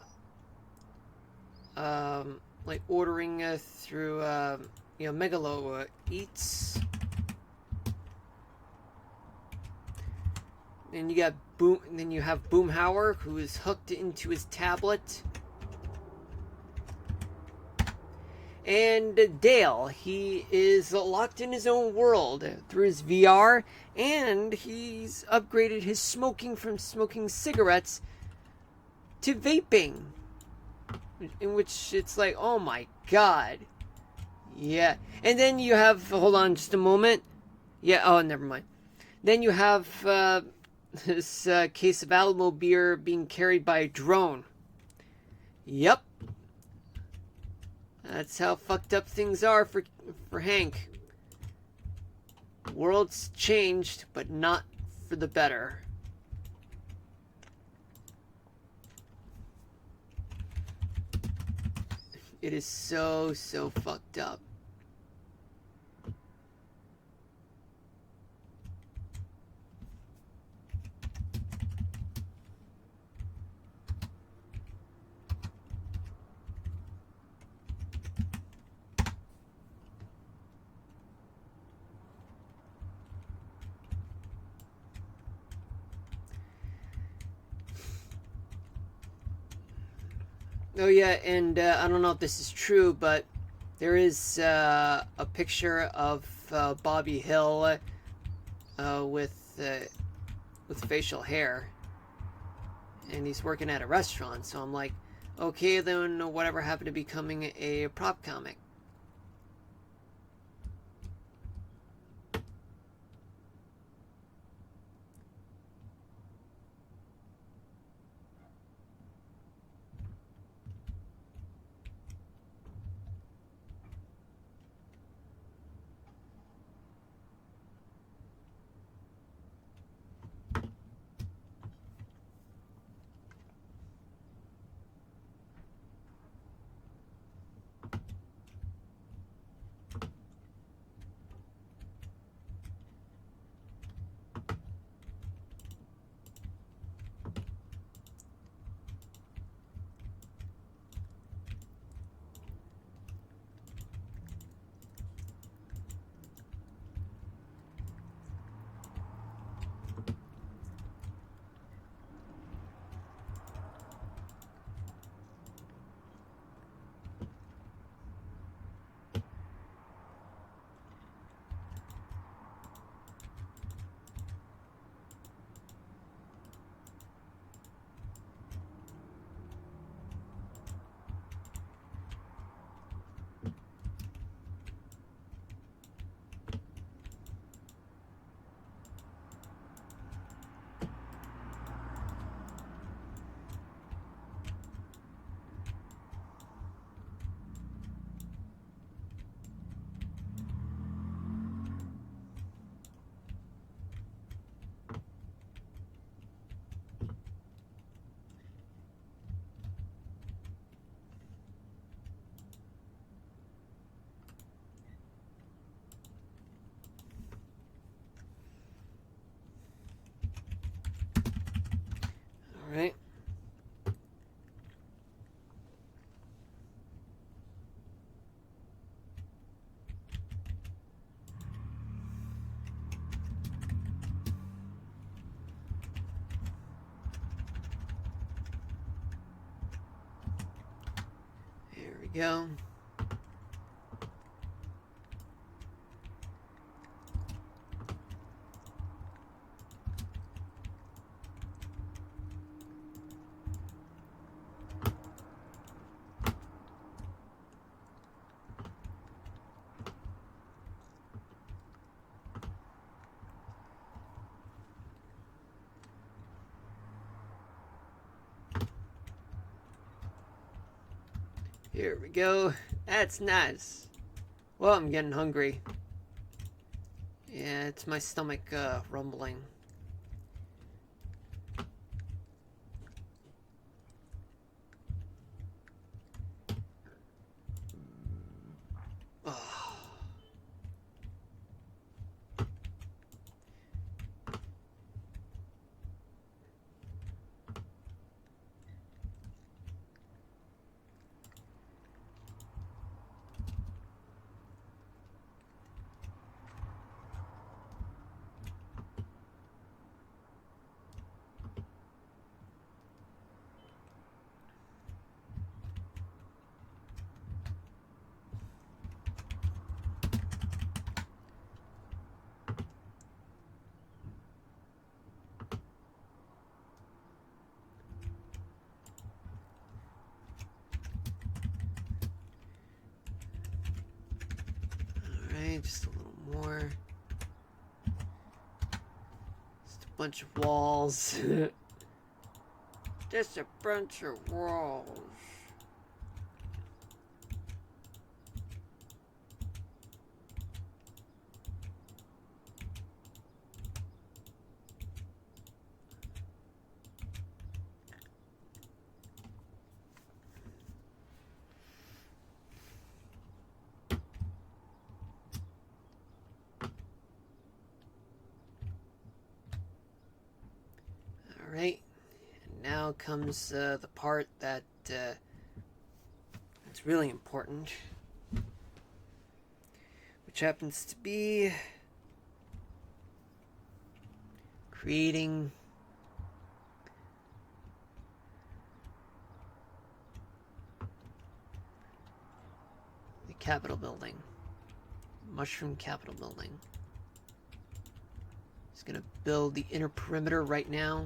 like ordering through Megalo Eats. And you got and then you have Boomhauer, who is hooked into his tablet. And Dale, he is locked in his own world through his VR, and he's upgraded his smoking from smoking cigarettes to vaping. In which it's like, oh my god. Yeah. And then you have, hold on just a moment. Yeah, oh, never mind. Then you have this case of Alamo beer being carried by a drone. Yep. That's how fucked up things are for Hank. The world's changed, but not for the better. It is so fucked up. Oh yeah, and I don't know if this is true, but there is a picture of Bobby Hill with facial hair, and he's working at a restaurant. So I'm like, okay, then whatever happened to becoming a prop comic? All right. Here we go. Here we go. That's nice. Well, I'm getting hungry. Yeah, it's my stomach rumbling. Alright, just a little more. Just a bunch of walls. Just a bunch of walls. Alright, and now comes the part that it's really important, which happens to be creating the Capitol building, Mushroom Capitol building. Just gonna build the inner perimeter right now.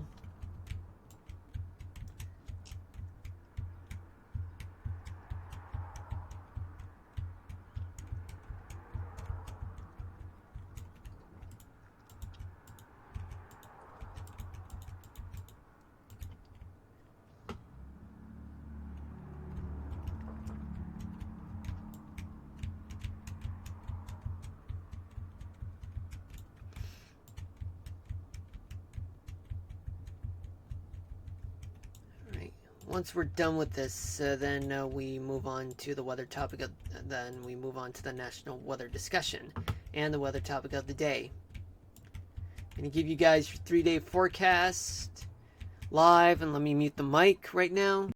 Once we're done with this, then we move on to the weather topic. Then we move on to the national weather discussion and the weather topic of the day. I'm gonna give you guys your 3-day forecast live, and let me mute the mic right now.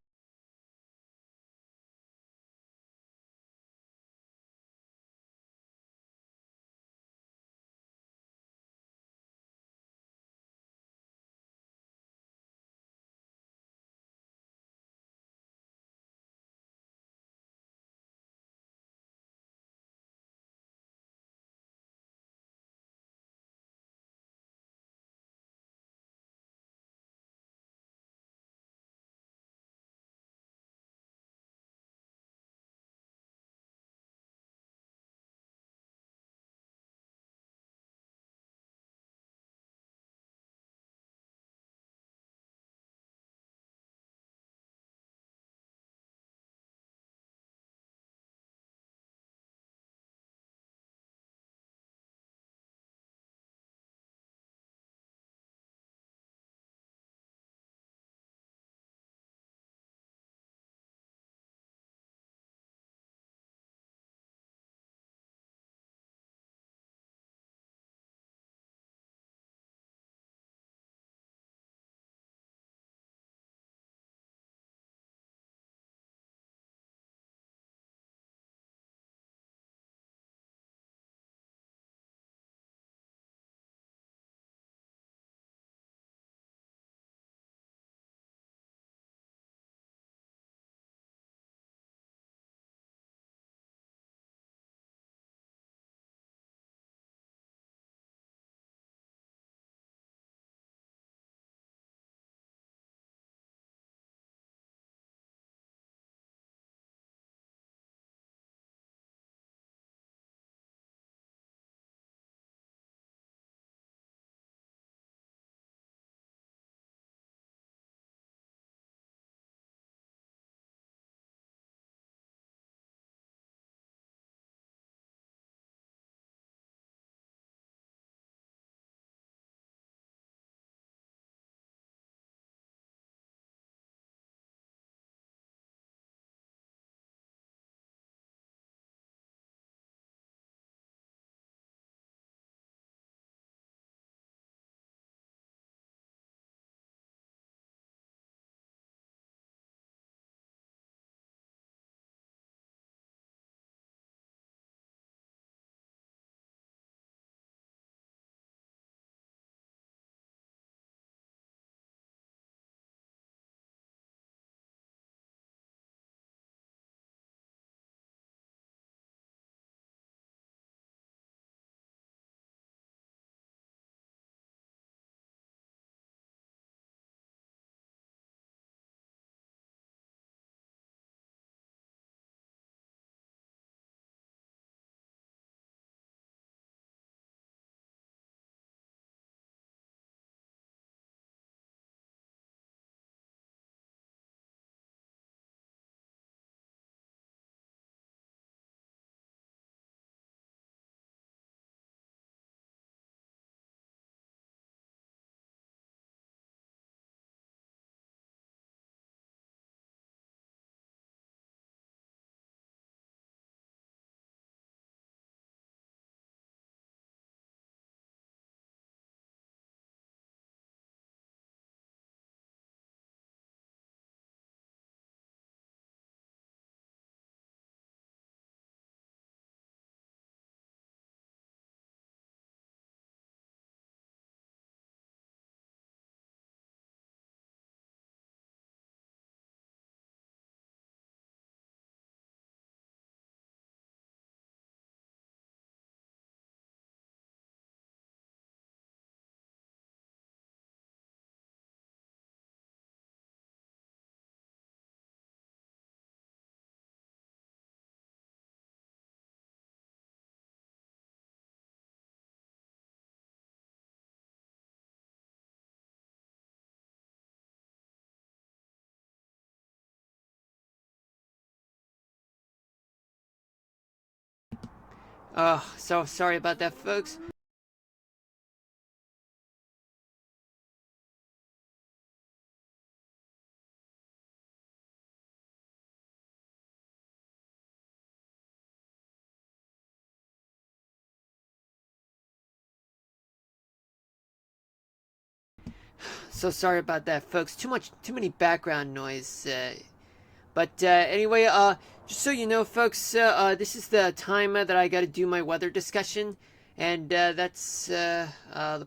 So sorry about that, folks. So sorry about that, folks. Too many background noise. But anyway, just so you know, folks, this is the time that I got to do my weather discussion, and that's the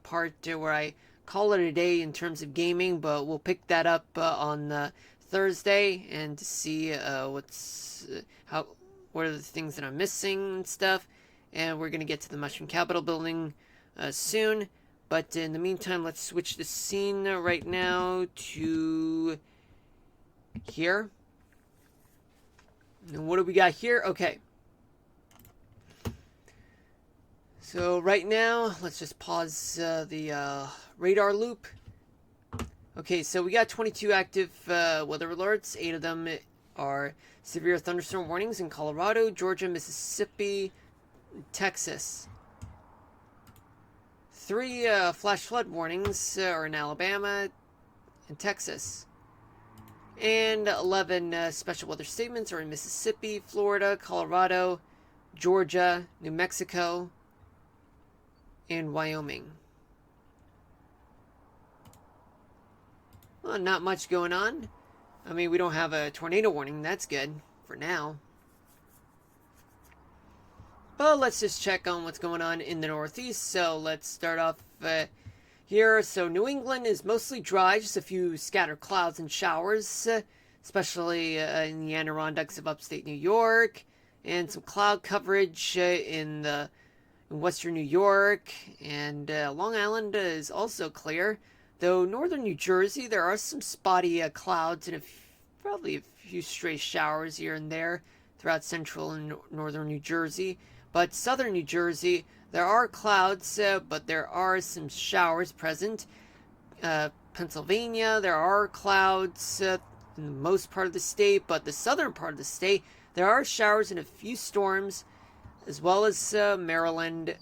part where I call it a day in terms of gaming. But we'll pick that up on Thursday and to see what are the things that I'm missing and stuff. And we're gonna get to the Mushroom Capital building soon. But in the meantime, let's switch the scene right now to here. And what do we got here? Okay. So right now, let's just pause the radar loop. Okay, so we got 22 active weather alerts. 8 of them are severe thunderstorm warnings in Colorado, Georgia, Mississippi, Texas. 3 flash flood warnings are in Alabama and Texas. And 11 special weather statements are in Mississippi, Florida, Colorado, Georgia, New Mexico, and Wyoming. Well, not much going on. I mean, we don't have a tornado warning. That's good for now. But let's just check on what's going on in the Northeast. So let's start off here. So New England is mostly dry, just a few scattered clouds and showers, especially in the Adirondacks of upstate New York, and some cloud coverage in western New York, and Long Island is also clear. Though northern New Jersey, there are some spotty clouds and probably a few stray showers here and there throughout central and northern New Jersey. But southern New Jersey, there are clouds, but there are some showers present. Pennsylvania, there are clouds in the most part of the state, but the southern part of the state, there are showers and a few storms, as well as Maryland.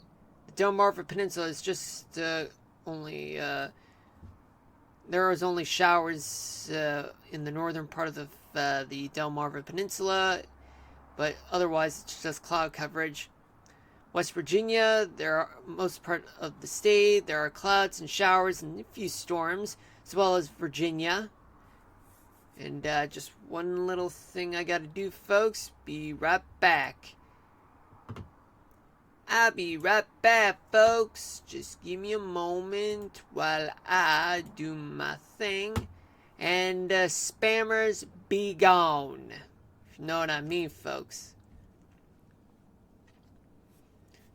The Delmarva Peninsula is just only there is only showers in the northern part of the Delmarva Peninsula, but otherwise it's just cloud coverage. West Virginia, there are most part of the state, there are clouds and showers and a few storms, as well as Virginia. And just one little thing I gotta do, folks. Be right back. I'll be right back, folks. Just give me a moment while I do my thing. And spammers be gone. If you know what I mean, folks.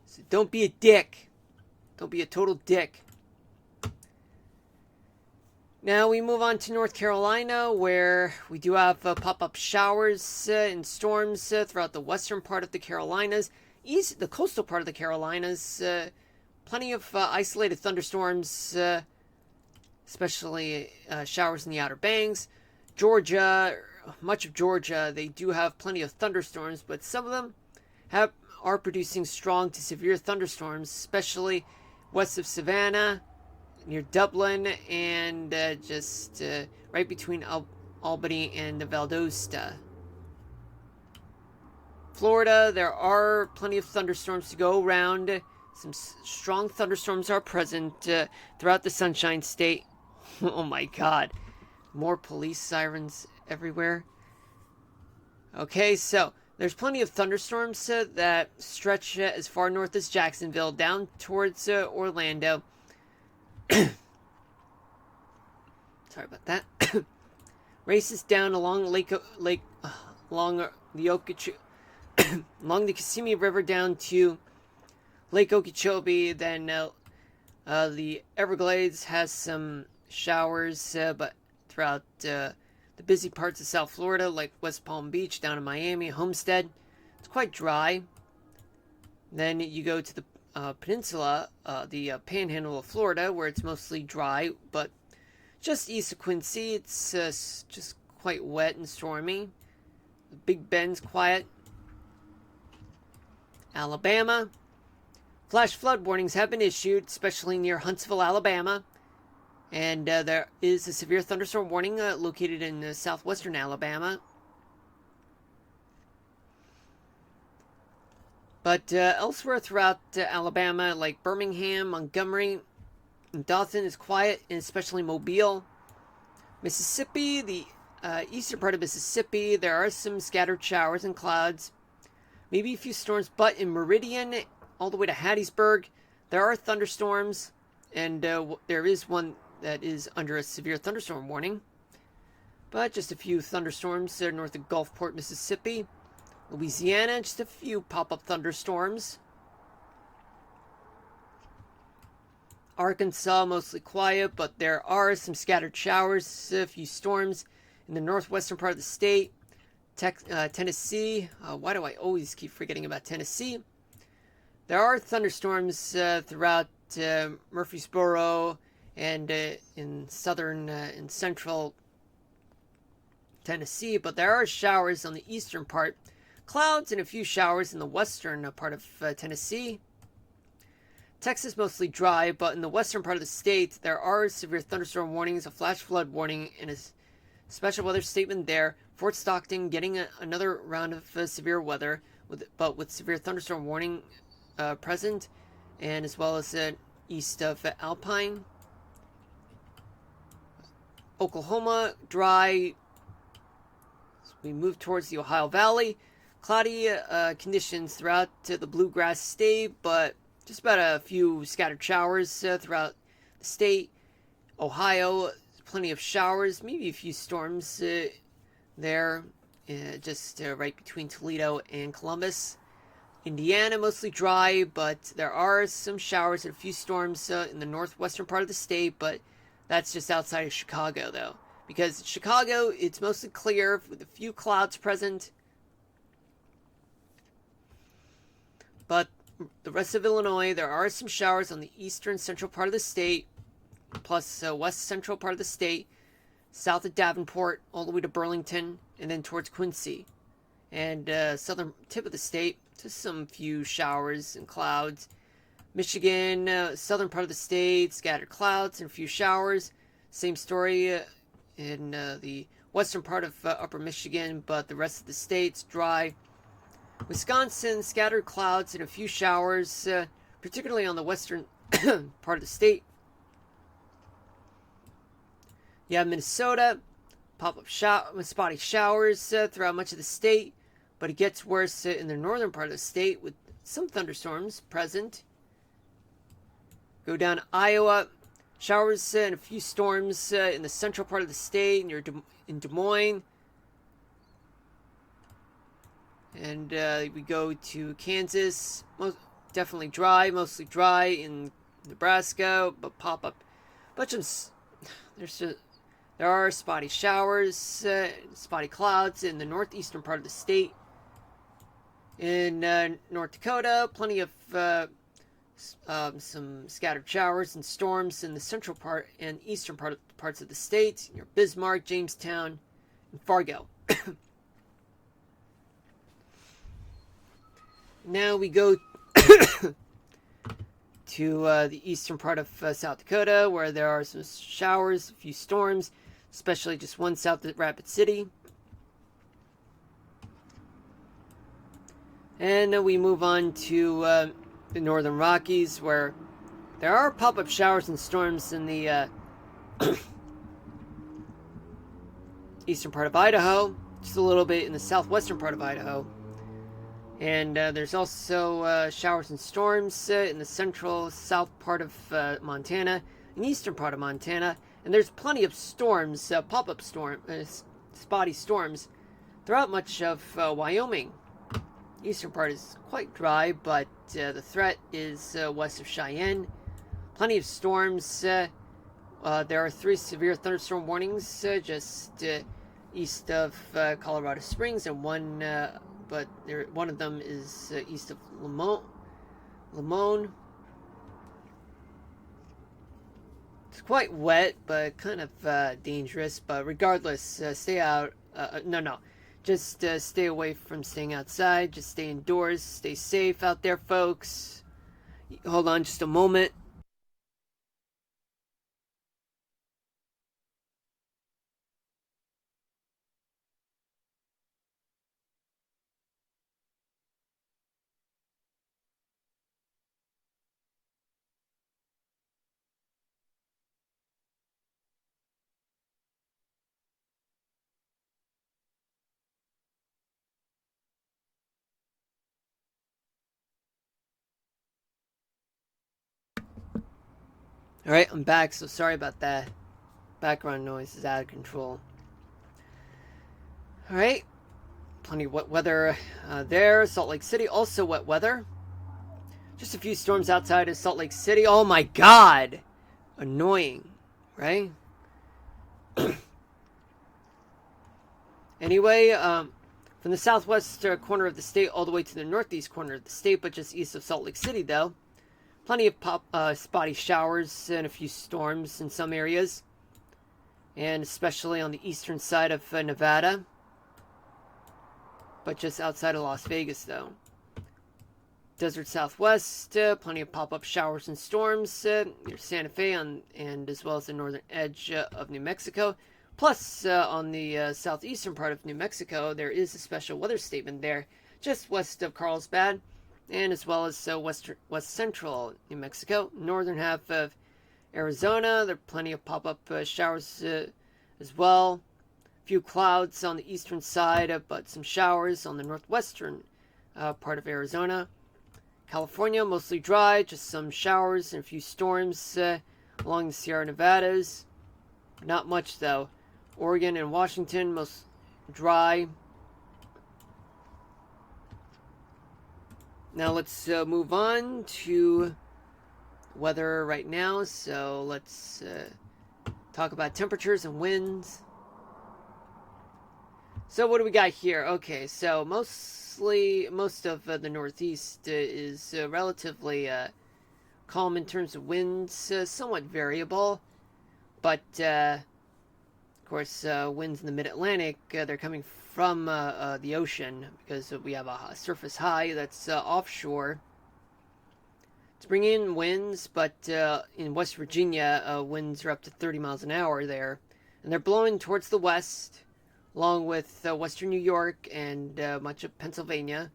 So don't be a dick. Don't be a total dick. Now we move on to North Carolina, where we do have pop-up showers and storms throughout the western part of the Carolinas. The coastal part of the Carolinas, plenty of isolated thunderstorms, especially showers in the Outer Banks. Georgia, much of Georgia, they do have plenty of thunderstorms, but some of them are producing strong to severe thunderstorms, especially west of Savannah, near Dublin, and just right between Albany and Valdosta. Florida, there are plenty of thunderstorms to go around. Some strong thunderstorms are present throughout the Sunshine State. Oh my god. More police sirens everywhere. Okay, so there's plenty of thunderstorms that stretch as far north as Jacksonville down towards Orlando. Sorry about that. Races down along along the along the Kissimmee River down to Lake Okeechobee. Then the Everglades has some showers, but throughout the busy parts of South Florida, like West Palm Beach, down in Miami, Homestead, it's quite dry. Then you go to the peninsula, the panhandle of Florida, where it's mostly dry, but just east of Quincy, it's just quite wet and stormy. Big Bend's quiet. Alabama. Flash flood warnings have been issued, especially near Huntsville, Alabama. And there is a severe thunderstorm warning located in southwestern Alabama. But elsewhere throughout Alabama, like Birmingham, Montgomery, and Dothan, is quiet, and especially Mobile. Mississippi, the eastern part of Mississippi, there are some scattered showers and clouds. Maybe a few storms, but in Meridian, all the way to Hattiesburg, there are thunderstorms, and there is one that is under a severe thunderstorm warning. But just a few thunderstorms north of Gulfport, Mississippi. Louisiana, just a few pop-up thunderstorms. Arkansas, mostly quiet, but there are some scattered showers, a few storms in the northwestern part of the state. Tennessee, why do I always keep forgetting about Tennessee? There are thunderstorms throughout Murfreesboro and in southern and central Tennessee, but there are showers on the eastern part. Clouds and a few showers in the western part of Tennessee. Texas mostly dry, but in the western part of the state, there are severe thunderstorm warnings, a flash flood warning, and a special weather statement there. Fort Stockton getting another round of severe weather, but with severe thunderstorm warning present, and as well as east of Alpine. Oklahoma, dry. As we move towards the Ohio Valley. Cloudy conditions throughout the Bluegrass State, but just about a few scattered showers throughout the state. Ohio, plenty of showers, maybe a few storms there, just right between Toledo and Columbus. Indiana, mostly dry, but there are some showers and a few storms in the northwestern part of the state, but that's just outside of Chicago, though. Because Chicago, it's mostly clear with a few clouds present. But the rest of Illinois, there are some showers on the eastern central part of the state, plus west central part of the state, south of Davenport, all the way to Burlington, and then towards Quincy. And southern tip of the state, just some few showers and clouds. Michigan, southern part of the state, scattered clouds and a few showers. Same story in the western part of upper Michigan, but the rest of the state's dry. Wisconsin, scattered clouds and a few showers, particularly on the western part of the state. You have Minnesota, pop-up spotty showers throughout much of the state, but it gets worse in the northern part of the state with some thunderstorms present. Go down to Iowa, showers and a few storms in the central part of the state near in Des Moines. And we go to Kansas, definitely dry, mostly dry in Nebraska, but pop up. There are spotty showers, spotty clouds in the northeastern part of the state. In North Dakota, plenty of some scattered showers and storms in the central part and eastern parts of the state, near Bismarck, Jamestown, and Fargo. Now we go to the eastern part of South Dakota, where there are some showers, a few storms, especially just one south of Rapid City. And then we move on to the northern Rockies, where there are pop-up showers and storms in the eastern part of Idaho, just a little bit in the southwestern part of Idaho. And there's also showers and storms in the central south part of Montana and eastern part of Montana. And there's plenty of storms, pop-up spotty storms throughout much of Wyoming. The eastern part is quite dry, but the threat is west of Cheyenne. Plenty of storms. There are 3 severe thunderstorm warnings just east of Colorado Springs, and one of them is east of Limon. It's quite wet, but kind of dangerous. But regardless, stay out. Just stay away from staying outside. Just stay indoors. Stay safe out there, folks. Hold on just a moment. Alright, I'm back, so sorry about that. Background noise is out of control. Alright, plenty of wet weather there. Salt Lake City, also wet weather. Just a few storms outside of Salt Lake City. Oh my god! Annoying, right? Anyway, from the southwest corner of the state all the way to the northeast corner of the state, but just east of Salt Lake City, though. Plenty of spotty showers and a few storms in some areas. And especially on the eastern side of Nevada. But just outside of Las Vegas, though. Desert Southwest, plenty of pop-up showers and storms near Santa Fe and as well as the northern edge of New Mexico. Plus, on the southeastern part of New Mexico, there is a special weather statement there, just west of Carlsbad, and as well as west central New Mexico. Northern half of Arizona, there are plenty of pop-up showers as well. A few clouds on the eastern side, but some showers on the northwestern part of Arizona. California, mostly dry, just some showers and a few storms along the Sierra Nevadas. Not much, though. Oregon and Washington, most dry. Now let's move on to weather right now. So let's talk about temperatures and winds. So what do we got here? Okay, so most of the Northeast is relatively calm in terms of winds, somewhat variable, but of course winds in the Mid-Atlantic, they're coming from the ocean because we have a surface high that's offshore. It's bringing in winds, but in West Virginia, winds are up to 30 miles an hour there, and they're blowing towards the west, along with western New York and much of Pennsylvania,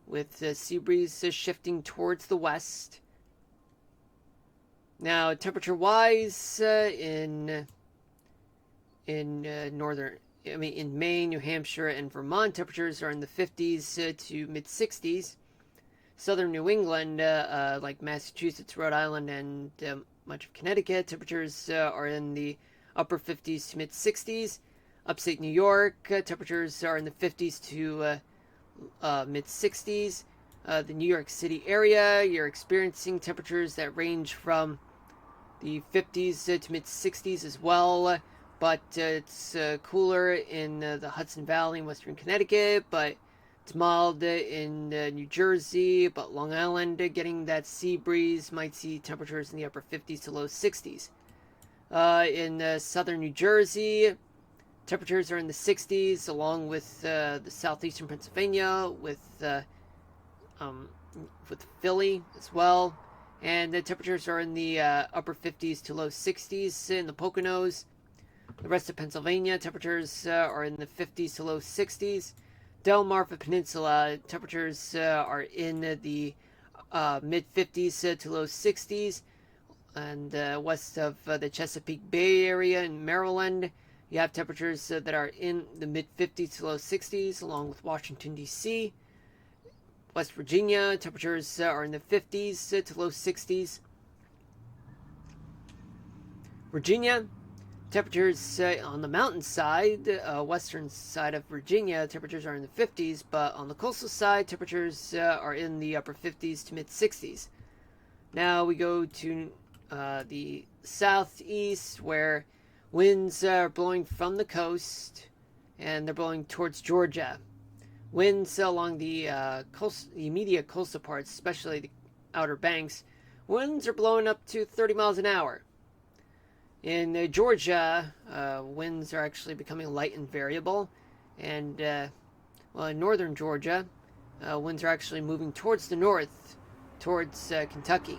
with the sea breeze shifting towards the west. Now, temperature-wise, in Maine, New Hampshire, and Vermont, temperatures are in the 50s to mid-60s. Southern New England, like Massachusetts, Rhode Island, and much of Connecticut, temperatures are in the upper 50s to mid-60s. Upstate New York, temperatures are in the 50s to mid-60s. The New York City area, you're experiencing temperatures that range from the 50s to mid-60s as well. But it's cooler in the Hudson Valley and western Connecticut. But it's mild in New Jersey. But Long Island, getting that sea breeze, might see temperatures in the upper 50s to low 60s. In southern New Jersey, temperatures are in the 60s, along with the southeastern Pennsylvania, with Philly as well. And the temperatures are in the upper 50s to low 60s in the Poconos. The rest of Pennsylvania, temperatures are in the 50s to low 60s. Delmarva Peninsula, temperatures are in the mid-50s to low 60s. And west of the Chesapeake Bay area in Maryland, you have temperatures that are in the mid-50s to low 60s, along with Washington, D.C. West Virginia, temperatures are in the 50s to low 60s. Virginia, temperatures on the mountainside, western side of Virginia, temperatures are in the 50s, but on the coastal side, temperatures are in the upper 50s to mid-60s. Now we go to the southeast, where winds are blowing from the coast, and they're blowing towards Georgia. Winds along the immediate coastal parts, especially the Outer Banks, winds are blowing up to 30 miles an hour. In Georgia, winds are actually becoming light and variable, and Well, in northern Georgia, winds are actually moving towards the north, towards Kentucky.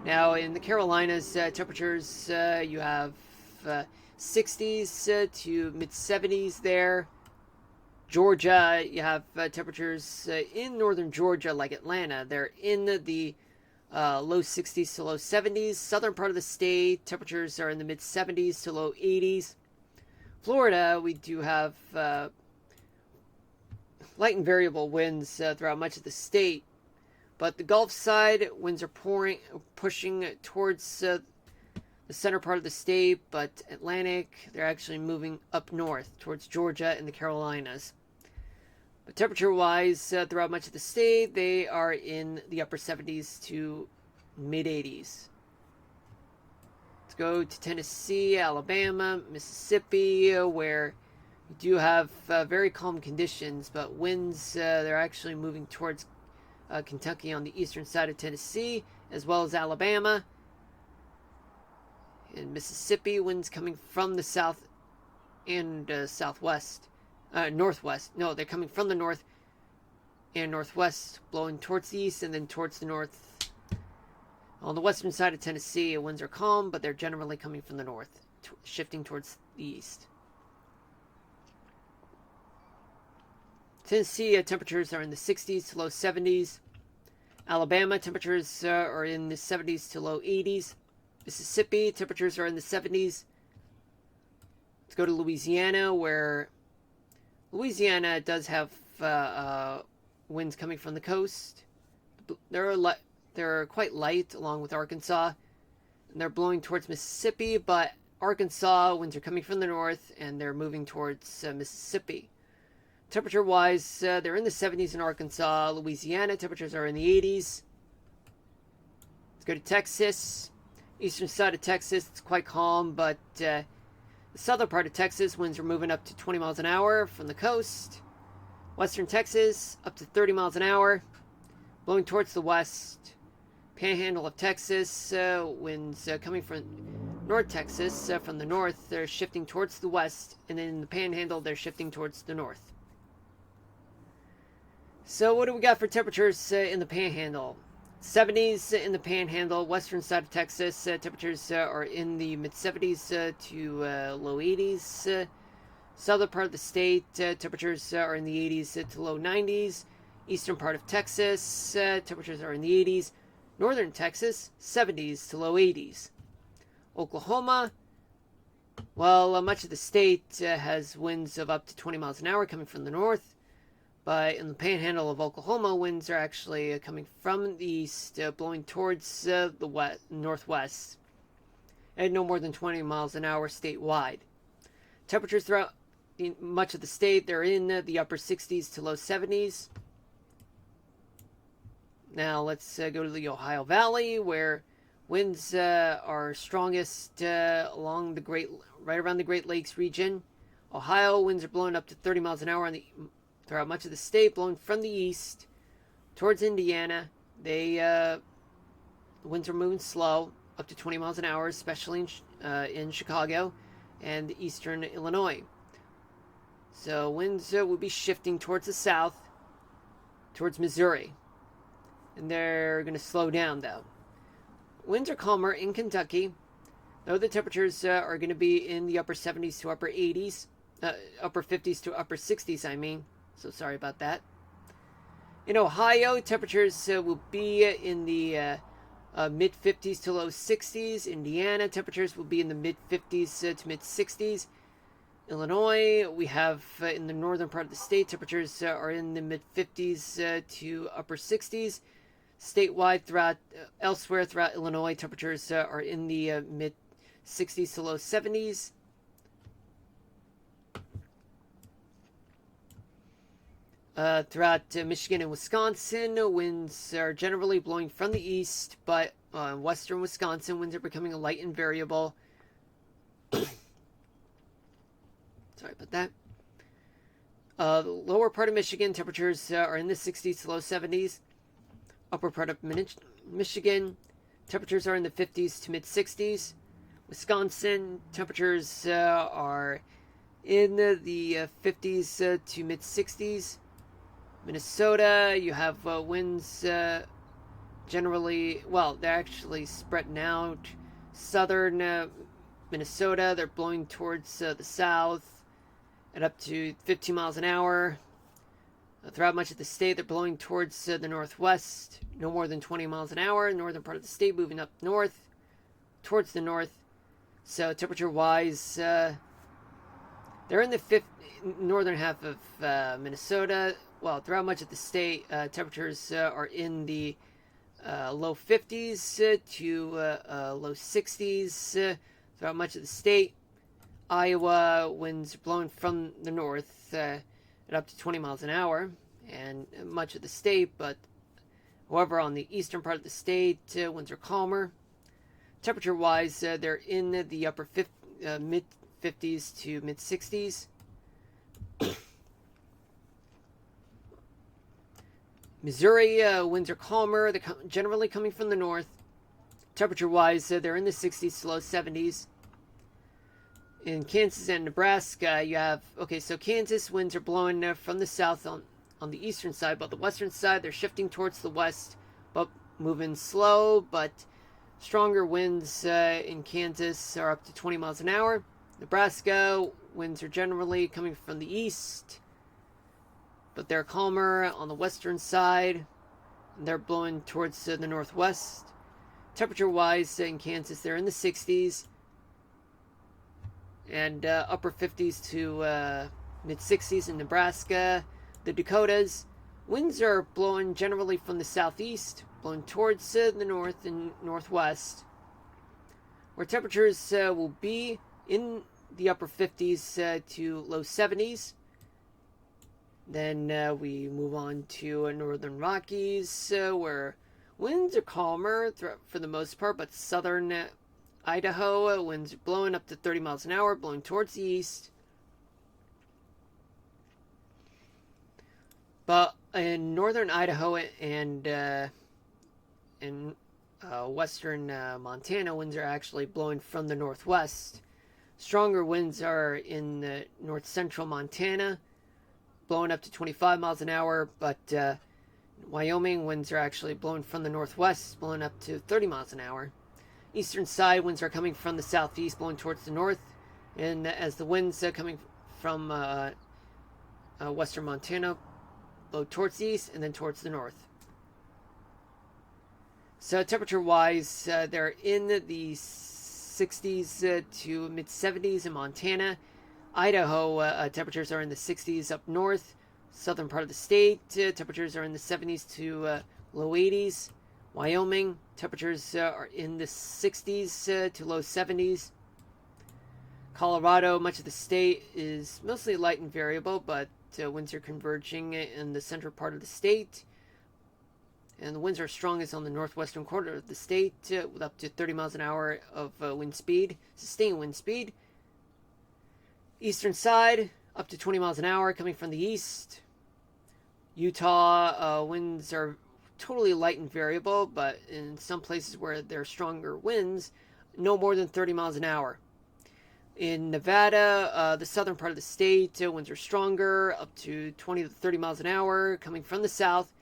Now, in the Carolinas, temperatures, you have 60s to mid 70s there. Georgia, you have temperatures in northern Georgia, like Atlanta. They're in the low 60s to low 70s. Southern part of the state, temperatures are in the mid 70s to low 80s. Florida, we do have light and variable winds throughout much of the state. But the Gulf side, winds are pushing towards the center part of the state, but Atlantic, they're actually moving up north towards Georgia and the Carolinas. But temperature-wise, throughout much of the state, they are in the upper 70s to mid-80s. Let's go to Tennessee, Alabama, Mississippi, where you do have very calm conditions, but winds, they're actually moving towards Kentucky on the eastern side of Tennessee, as well as Alabama. In Mississippi, winds coming from the south and southwest. Northwest. No, they're coming from the north and northwest, blowing towards the east and then towards the north. On the western side of Tennessee, winds are calm, but they're generally coming from the north, shifting towards the east. Tennessee, temperatures are in the 60s to low 70s. Alabama, temperatures are in the 70s to low 80s. Mississippi, temperatures are in the 70s. Let's go to Louisiana, where Louisiana does have winds coming from the coast. They're quite light, along with Arkansas, and they're blowing towards Mississippi. But Arkansas, winds are coming from the north, and they're moving towards Mississippi. Temperature-wise, they're in the 70s in Arkansas. Louisiana, temperatures are in the 80s. Let's go to Texas. Eastern side of Texas, it's quite calm, but the southern part of Texas, winds are moving up to 20 miles an hour from the coast. Western Texas, up to 30 miles an hour, blowing towards the west. Panhandle of Texas, winds coming from North Texas, from the north, they're shifting towards the west, and then in the Panhandle, they're shifting towards the north. So what do we got for temperatures in the Panhandle? 70s in the Panhandle, western side of Texas. Temperatures are in the mid-70s to low 80s. Southern part of the state, temperatures are in the 80s to low 90s. Eastern part of Texas, temperatures are in the 80s. Northern Texas, 70s to low 80s. Oklahoma, well, much of the state has winds of up to 20 miles an hour coming from the north. But in the Panhandle of Oklahoma, winds are actually coming from the east, blowing towards the northwest, at no more than 20 miles an hour statewide. Temperatures throughout much of the state, they're in the upper 60s to low 70s. Now let's go to the Ohio Valley, where winds are strongest along right around the Great Lakes region. Ohio, winds are blowing up to 30 miles an hour throughout much of the state, blowing from the east towards Indiana. The winds are moving slow, up to 20 miles an hour, especially in Chicago and eastern Illinois. So winds will be shifting towards the south, towards Missouri. And they're going to slow down, though. Winds are calmer in Kentucky, though the temperatures are going to be in the upper 70s to upper 80s, upper 50s to upper 60s, I mean. So sorry about that. In Ohio, temperatures will be in the mid-50s to low 60s. Indiana, temperatures will be in the mid-50s to mid-60s. Illinois, we have in the northern part of the state, temperatures are in the mid-50s to upper 60s. Statewide, elsewhere throughout Illinois, temperatures are in the mid-60s to low 70s. Throughout Michigan and Wisconsin, winds are generally blowing from the east, but western Wisconsin, winds are becoming light and variable. Sorry about that. The lower part of Michigan, temperatures are in the 60s to low 70s. Upper part of Michigan, temperatures are in the 50s to mid 60s. Wisconsin, temperatures are in the 50s to mid 60s. Minnesota, you have winds generally, well, they're actually spreading out. Southern Minnesota, they're blowing towards the south at up to 15 miles an hour. Throughout much of the state, they're blowing towards the northwest, no more than 20 miles an hour. Northern part of the state moving up north, towards the north. So temperature-wise, they're in the northern half of Minnesota. Well, throughout much of the state, temperatures are in the low 50s to low 60s throughout much of the state. Iowa, winds blowing from the north at up to 20 miles an hour, and much of the state, but however, on the eastern part of the state, winds are calmer. Temperature-wise, they're in the upper mid 50s to mid 60s. Missouri, winds are calmer. They're generally coming from the north. Temperature-wise, they're in the 60s to low 70s. In Kansas and Nebraska, you have, so Kansas, winds are blowing from the south on the eastern side, but the western side, they're shifting towards the west, but moving slow, but stronger winds in Kansas are up to 20 miles an hour. Nebraska, winds are generally coming from the east, but they're calmer on the western side, and they're blowing towards the northwest. Temperature-wise, in Kansas, they're in the 60s, and upper 50s to mid 60s in Nebraska. The Dakotas, winds are blowing generally from the southeast, blowing towards the north and northwest, where temperatures will be in the upper 50s to low 70s. Then we move on to northern Rockies, where winds are calmer for the most part, but southern Idaho, winds are blowing up to 30 miles an hour, blowing towards the east. But in northern Idaho and in western Montana, winds are actually blowing from the northwest. Stronger winds are in the north central Montana, blowing up to 25 miles an hour, but Wyoming, winds are actually blowing from the northwest, blowing up to 30 miles an hour. Eastern side, winds are coming from the southeast, blowing towards the north, and as the winds coming from western Montana blow towards the east and then towards the north. So temperature-wise, they're in the 60s to mid 70s in Montana. Idaho, temperatures are in the 60s up north. Southern part of the state, temperatures are in the 70s to low 80s. Wyoming, temperatures are in the 60s to low 70s. Colorado, much of the state is mostly light and variable, but winds are converging in the central part of the state. And the winds are strongest on the northwestern quarter of the state, with up to 30 miles an hour of wind speed, sustained wind speed. Eastern side, up to 20 miles an hour coming from the east. Utah, winds are totally light and variable, but in some places where there are stronger winds, no more than 30 miles an hour. In Nevada, the southern part of the state, winds are stronger, up to 20 to 30 miles an hour, coming from the south.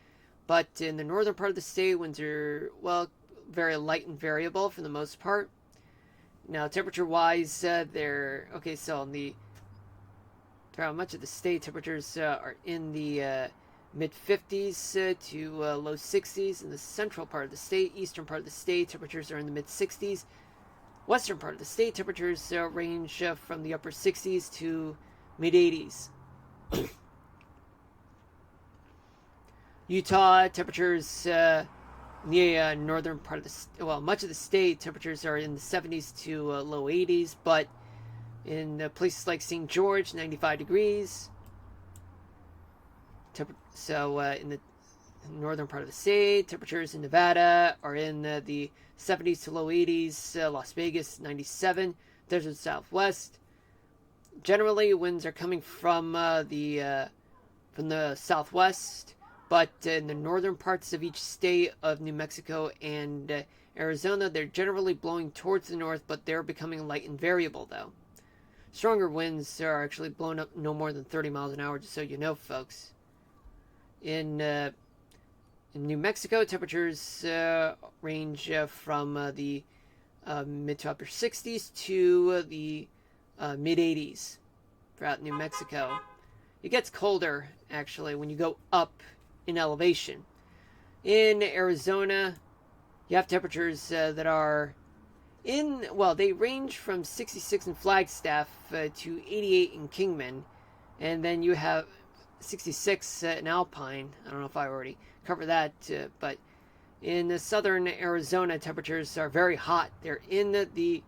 But in the northern part of the state, winds are, well, very light and variable for the most part. Now, temperature-wise, they're, so on the, throughout much of the state, temperatures are in the mid-50s to low 60s in the central part of the state. Eastern part of the state, temperatures are in the mid-60s. Western part of the state, temperatures range from the upper 60s to mid-80s. Utah, temperatures in the northern part of the much of the state, temperatures are in the 70s to low 80s, but in places like St. George, 95 degrees. In the northern part of the state, temperatures in Nevada are in the 70s to low 80s. Las Vegas, 97. Desert Southwest. Generally, winds are coming from the southwest, but in the northern parts of each state of New Mexico and Arizona, they're generally blowing towards the north, but they're becoming light and variable, though. Stronger winds are actually blowing up no more than 30 miles an hour, just so you know, folks. In New Mexico, temperatures range from the mid to upper 60s to the mid 80s throughout New Mexico. It gets colder, actually, when you go up in elevation. In Arizona, you have temperatures that are they range from 66 in Flagstaff to 88 in Kingman. And then you have 66 in Alpine. I don't know if I already covered that, but in the southern Arizona, temperatures are very hot. They're in the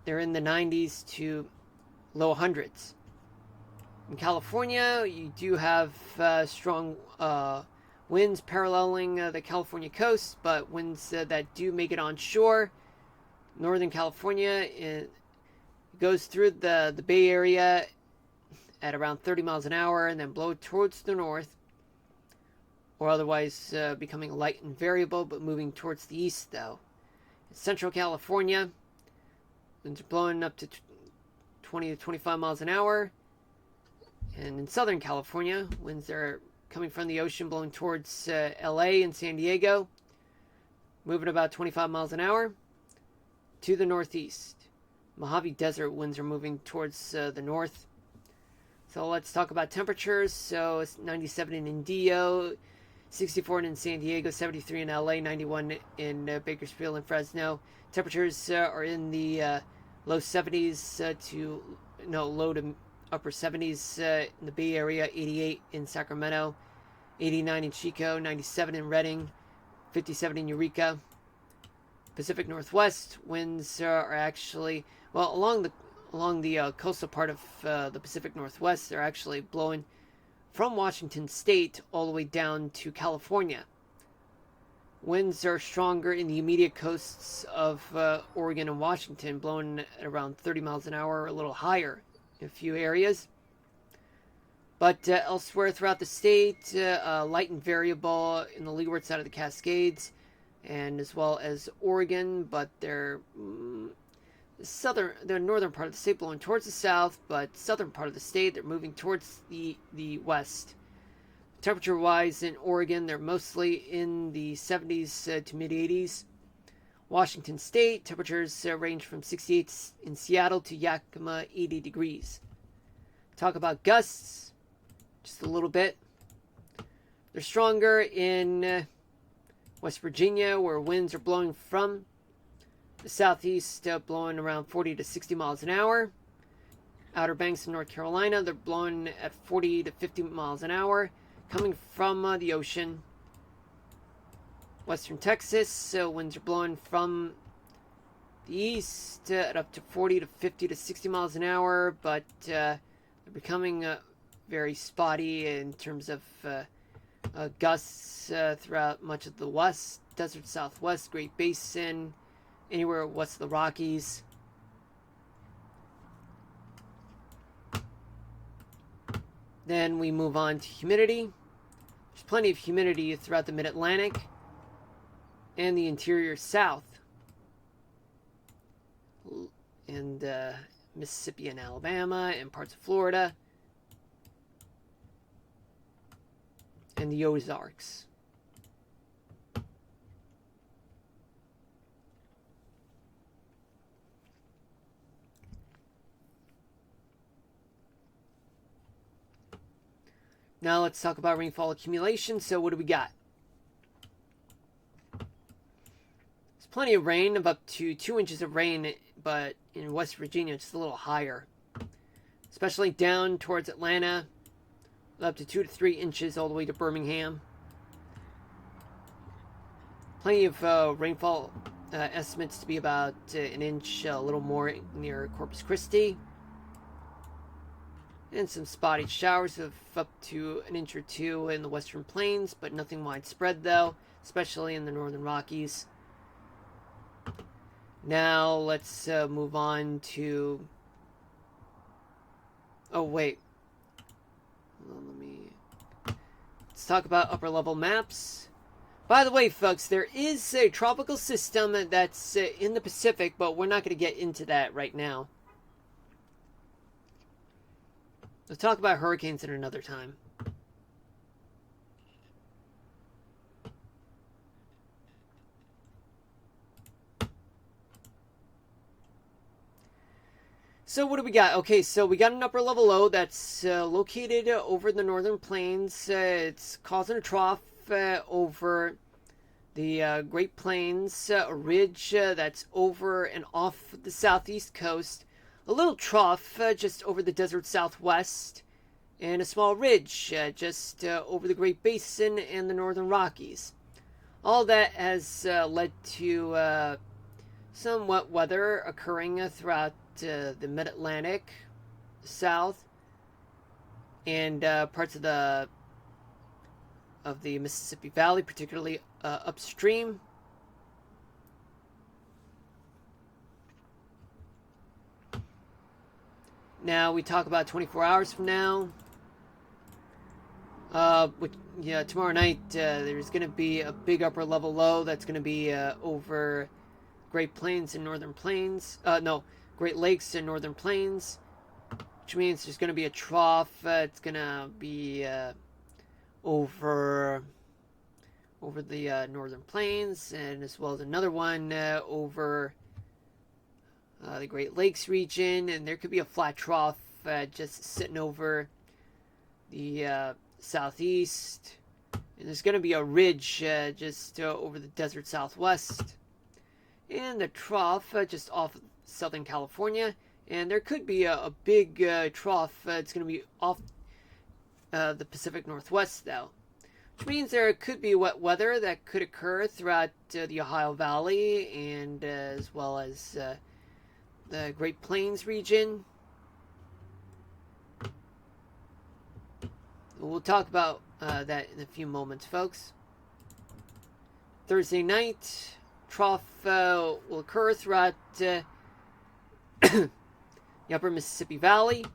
90s to low hundreds. In California, you do have strong winds paralleling the California coast, but winds that do make it onshore. Northern California, it goes through the Bay Area at around 30 miles an hour and then blow towards the north, or otherwise becoming light and variable, but moving towards the east, though. In Central California, winds are blowing up to 20 to 25 miles an hour. And in Southern California, winds are coming from the ocean, blowing towards LA and San Diego, moving about 25 miles an hour to the northeast. Mojave Desert winds are moving towards the north. So let's talk about temperatures. So it's 97 in Indio, 64 in San Diego, 73 in LA, 91 in Bakersfield and Fresno. Temperatures are in the low to upper 70s in the Bay Area, 88 in Sacramento, 89 in Chico, 97 in Redding, 57 in Eureka. Pacific Northwest winds are actually, along the coastal part of the Pacific Northwest, they're actually blowing from Washington State all the way down to California. Winds are stronger in the immediate coasts of Oregon and Washington, blowing at around 30 miles an hour or a little higher in a few areas. But elsewhere throughout the state, light and variable in the leeward side of the Cascades, and as well as Oregon, but they're northern part of the state blowing towards the south, but southern part of the state, they're moving towards the west. Temperature-wise in Oregon, they're mostly in the 70s to mid-80s. Washington State, temperatures range from 68 in Seattle to Yakima, 80 degrees. Talk about gusts just a little bit. They're stronger in West Virginia, where winds are blowing from the southeast, blowing around 40 to 60 miles an hour. Outer Banks in North Carolina, they're blowing at 40 to 50 miles an hour, coming from the ocean. Western Texas, winds are blowing from the east at up to 40 to 50 to 60 miles an hour, but they're becoming very spotty in terms of gusts throughout much of the west, desert southwest, Great Basin, anywhere west of the Rockies. Then we move on to humidity. There's plenty of humidity throughout the mid-Atlantic and the interior south, and Mississippi and Alabama and parts of Florida and the Ozarks. Now let's talk about rainfall accumulation. So what do we got? There's plenty of rain, of up to 2 inches of rain, but in West Virginia it's a little higher, especially down towards Atlanta, up to 2 to 3 inches all the way to Birmingham. Plenty of rainfall estimates to be about an inch, a little more near Corpus Christi. And some spotty showers of up to an inch or two in the Western Plains, but nothing widespread though, especially in the Northern Rockies. Now let's move on to... Oh wait. Let's talk about upper level maps. By the way, folks, there is a tropical system that's in the Pacific, but we're not going to get into that right now. We'll talk about hurricanes at another time. So what do we got? Okay, so we got an upper level low that's located over the northern plains. It's causing a trough over the Great Plains, a ridge that's over and off the southeast coast, a little trough just over the desert southwest, and a small ridge just over the Great Basin and the northern Rockies. All that has led to some wet weather occurring throughout the mid-Atlantic, south, and parts of the Mississippi Valley, particularly upstream. Now we talk about 24 hours from now. Tomorrow night there's going to be a big upper level low that's going to be over Great Plains and Northern Plains. Great Lakes and Northern Plains, which means there's going to be a trough. It's going to be over the Northern Plains, and as well as another one over the Great Lakes region, and there could be a flat trough just sitting over the southeast, and there's going to be a ridge just over the desert southwest, and the trough just off Southern California, and there could be a big trough. It's going to be off the Pacific Northwest, though, which means there could be wet weather that could occur throughout the Ohio Valley and as well as the Great Plains region. We'll talk about that in a few moments, folks. Thursday night, trough will occur throughout the upper Mississippi Valley,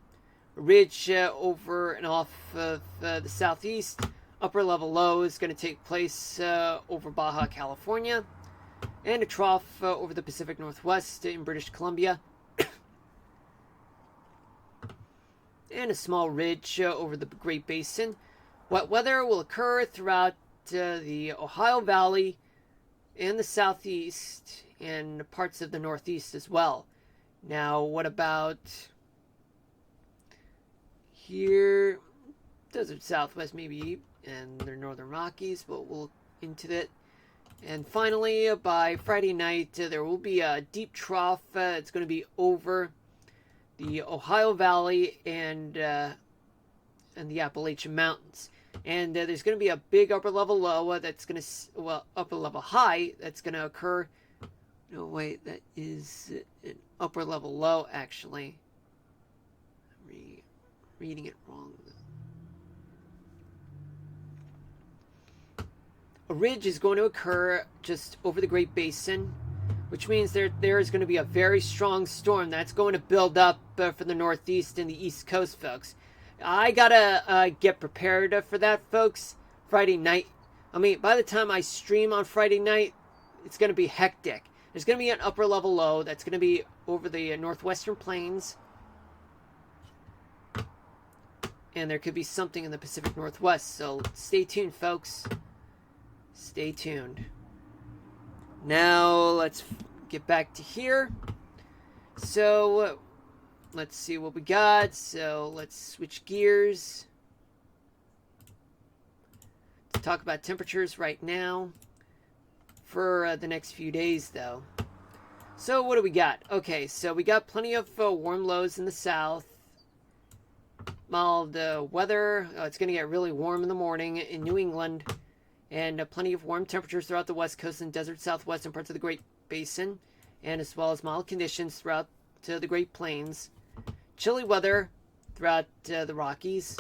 a ridge over and off of the southeast. Upper level low is going to take place over Baja California, and a trough over the Pacific Northwest in British Columbia, and a small ridge over the Great Basin. Wet weather will occur throughout the Ohio Valley and the southeast and parts of the northeast as well. Now, what about here? Desert Southwest, maybe, and the Northern Rockies, but we'll look into that. And finally, by Friday night, there will be a deep trough. It's going to be over the Ohio Valley and the Appalachian Mountains. And there's going to be a big upper level low that's going to, upper level high that's going to occur. No, wait, that is an upper level low, actually. I'm reading it wrong. A ridge is going to occur just over the Great Basin, which means there is going to be a very strong storm that's going to build up for the Northeast and the East Coast, folks. I gotta get prepared for that, folks. Friday night. I mean, by the time I stream on Friday night, it's going to be hectic. There's going to be an upper level low that's going to be over the northwestern plains. And there could be something in the Pacific Northwest. So stay tuned, folks. Stay tuned. Now, let's get back to here. So, let's see what we got. So, let's switch gears. Let's talk about temperatures right now. For the next few days, though. So what do we got? Okay, so we got plenty of warm lows in the south. Mild weather. It's going to get really warm in the morning in New England. And plenty of warm temperatures throughout the west coast and desert southwest and parts of the Great Basin. And as well as mild conditions throughout the Great Plains. Chilly weather throughout the Rockies.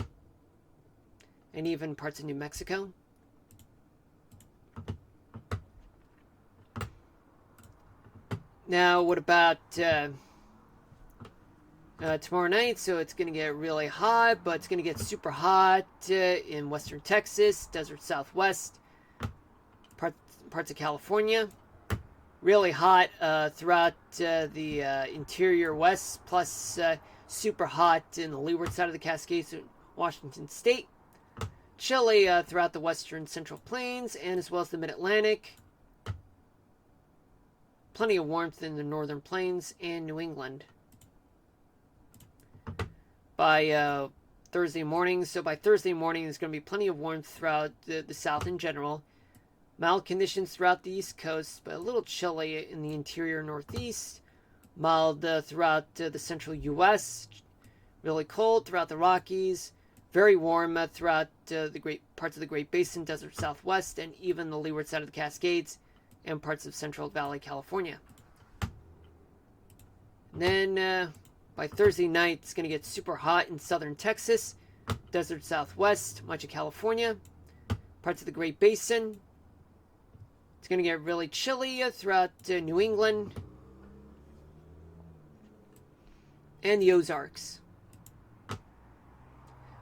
And even parts of New Mexico. Now, what about tomorrow night? So it's going to get really hot, but it's going to get super hot in western Texas, desert southwest, parts of California. Really hot throughout the interior west, plus super hot in the leeward side of the Cascades in Washington State. Chilly throughout the western central plains and as well as the mid-Atlantic. Plenty of warmth in the northern plains and New England. By Thursday morning, so by Thursday morning there's going to be plenty of warmth throughout the south in general. Mild conditions throughout the east coast, but a little chilly in the interior northeast. Mild throughout the central U.S. Really cold throughout the Rockies. Very warm throughout the great parts of the Great Basin, desert Southwest, and even the leeward side of the Cascades and parts of Central Valley, California. And then by Thursday night, it's going to get super hot in southern Texas, desert Southwest, much of California, parts of the Great Basin. It's going to get really chilly throughout New England and the Ozarks.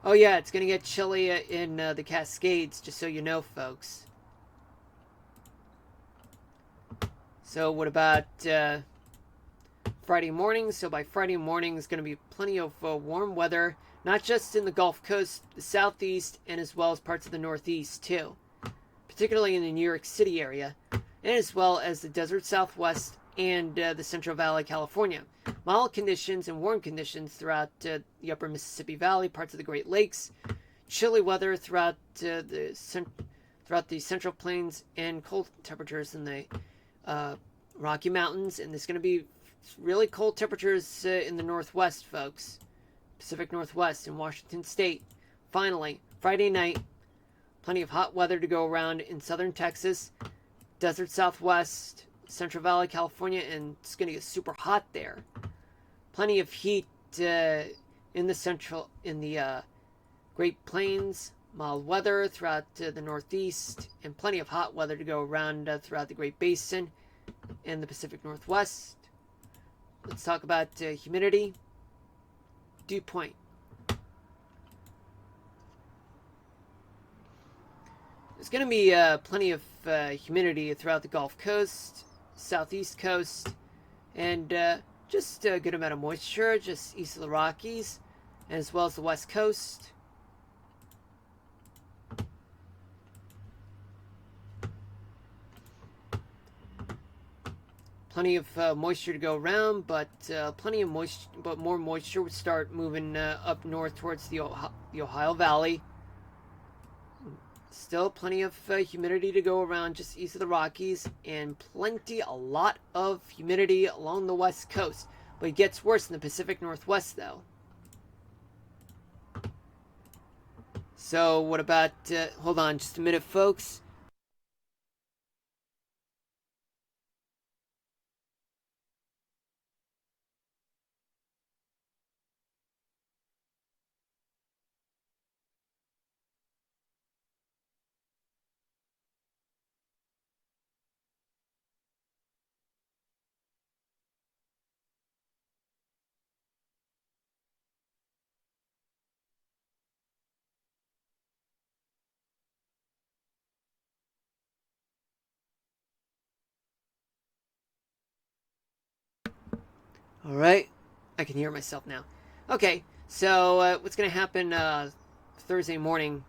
Oh yeah, it's going to get chilly in the Cascades, just so you know, folks. So what about Friday morning? So by Friday morning, there's going to be plenty of warm weather, not just in the Gulf Coast, the southeast, and as well as parts of the northeast, too. Particularly in the New York City area, and as well as the desert Southwest and the Central Valley, California. Mild conditions and warm conditions throughout the upper Mississippi Valley, parts of the Great Lakes. Chilly weather throughout the Central Plains, and cold temperatures in the Rocky Mountains. And there's going to be really cold temperatures in the Northwest, folks. Pacific Northwest in Washington State. Finally, Friday night, plenty of hot weather to go around in southern Texas, desert Southwest, Central Valley, California, and it's going to get super hot there. Plenty of heat in the Great Plains, mild weather throughout the Northeast, and plenty of hot weather to go around throughout the Great Basin and the Pacific Northwest. Let's talk about humidity. Dew point. There's going to be plenty of humidity throughout the Gulf Coast, Southeast Coast, and just a good amount of moisture just east of the Rockies, as well as the West Coast. Plenty of moisture to go around, but more moisture would start moving up north towards the Ohio Valley. Still plenty of humidity to go around just east of the Rockies, and a lot of humidity along the West Coast. But it gets worse in the Pacific Northwest, though. So what about, hold on just a minute, folks. Alright, I can hear myself now. Okay, so what's going to happen Thursday morning?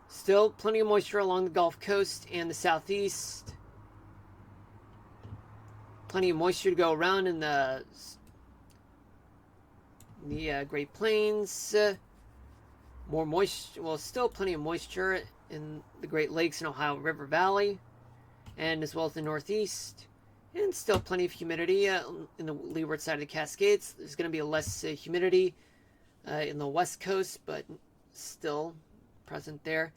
Still plenty of moisture along the Gulf Coast and the Southeast. Plenty of moisture to go around in the Great Plains. More moisture, well, still plenty of moisture in the Great Lakes and Ohio River Valley, and as well as the Northeast. And still plenty of humidity in the leeward side of the Cascades. There's going to be less humidity in the West Coast, but still present there.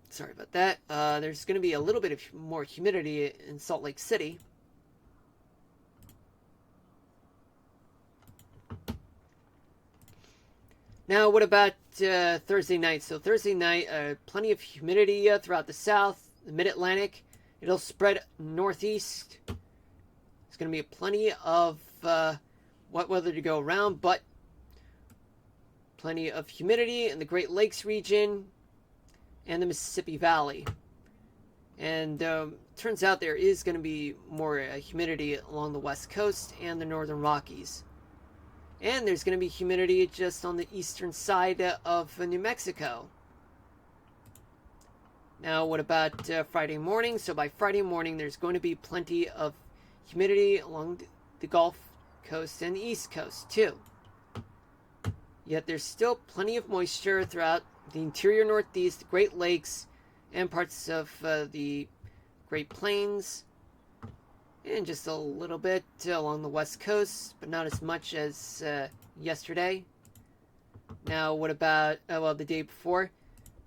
Sorry about that. There's going to be a little bit of more humidity in Salt Lake City. Now, what about Thursday night? So Thursday night, plenty of humidity throughout the South, the Mid-Atlantic. It'll spread northeast. There's going to be plenty of wet weather to go around, but plenty of humidity in the Great Lakes region and the Mississippi Valley. And turns out there is going to be more humidity along the west coast and the northern Rockies. And there's going to be humidity just on the eastern side of New Mexico. Now, what about Friday morning? So by Friday morning, there's going to be plenty of humidity along the Gulf Coast and the East Coast, too. Yet there's still plenty of moisture throughout the interior Northeast, the Great Lakes, and parts of the Great Plains, and just a little bit along the West Coast, but not as much as yesterday. Now, what about, the day before?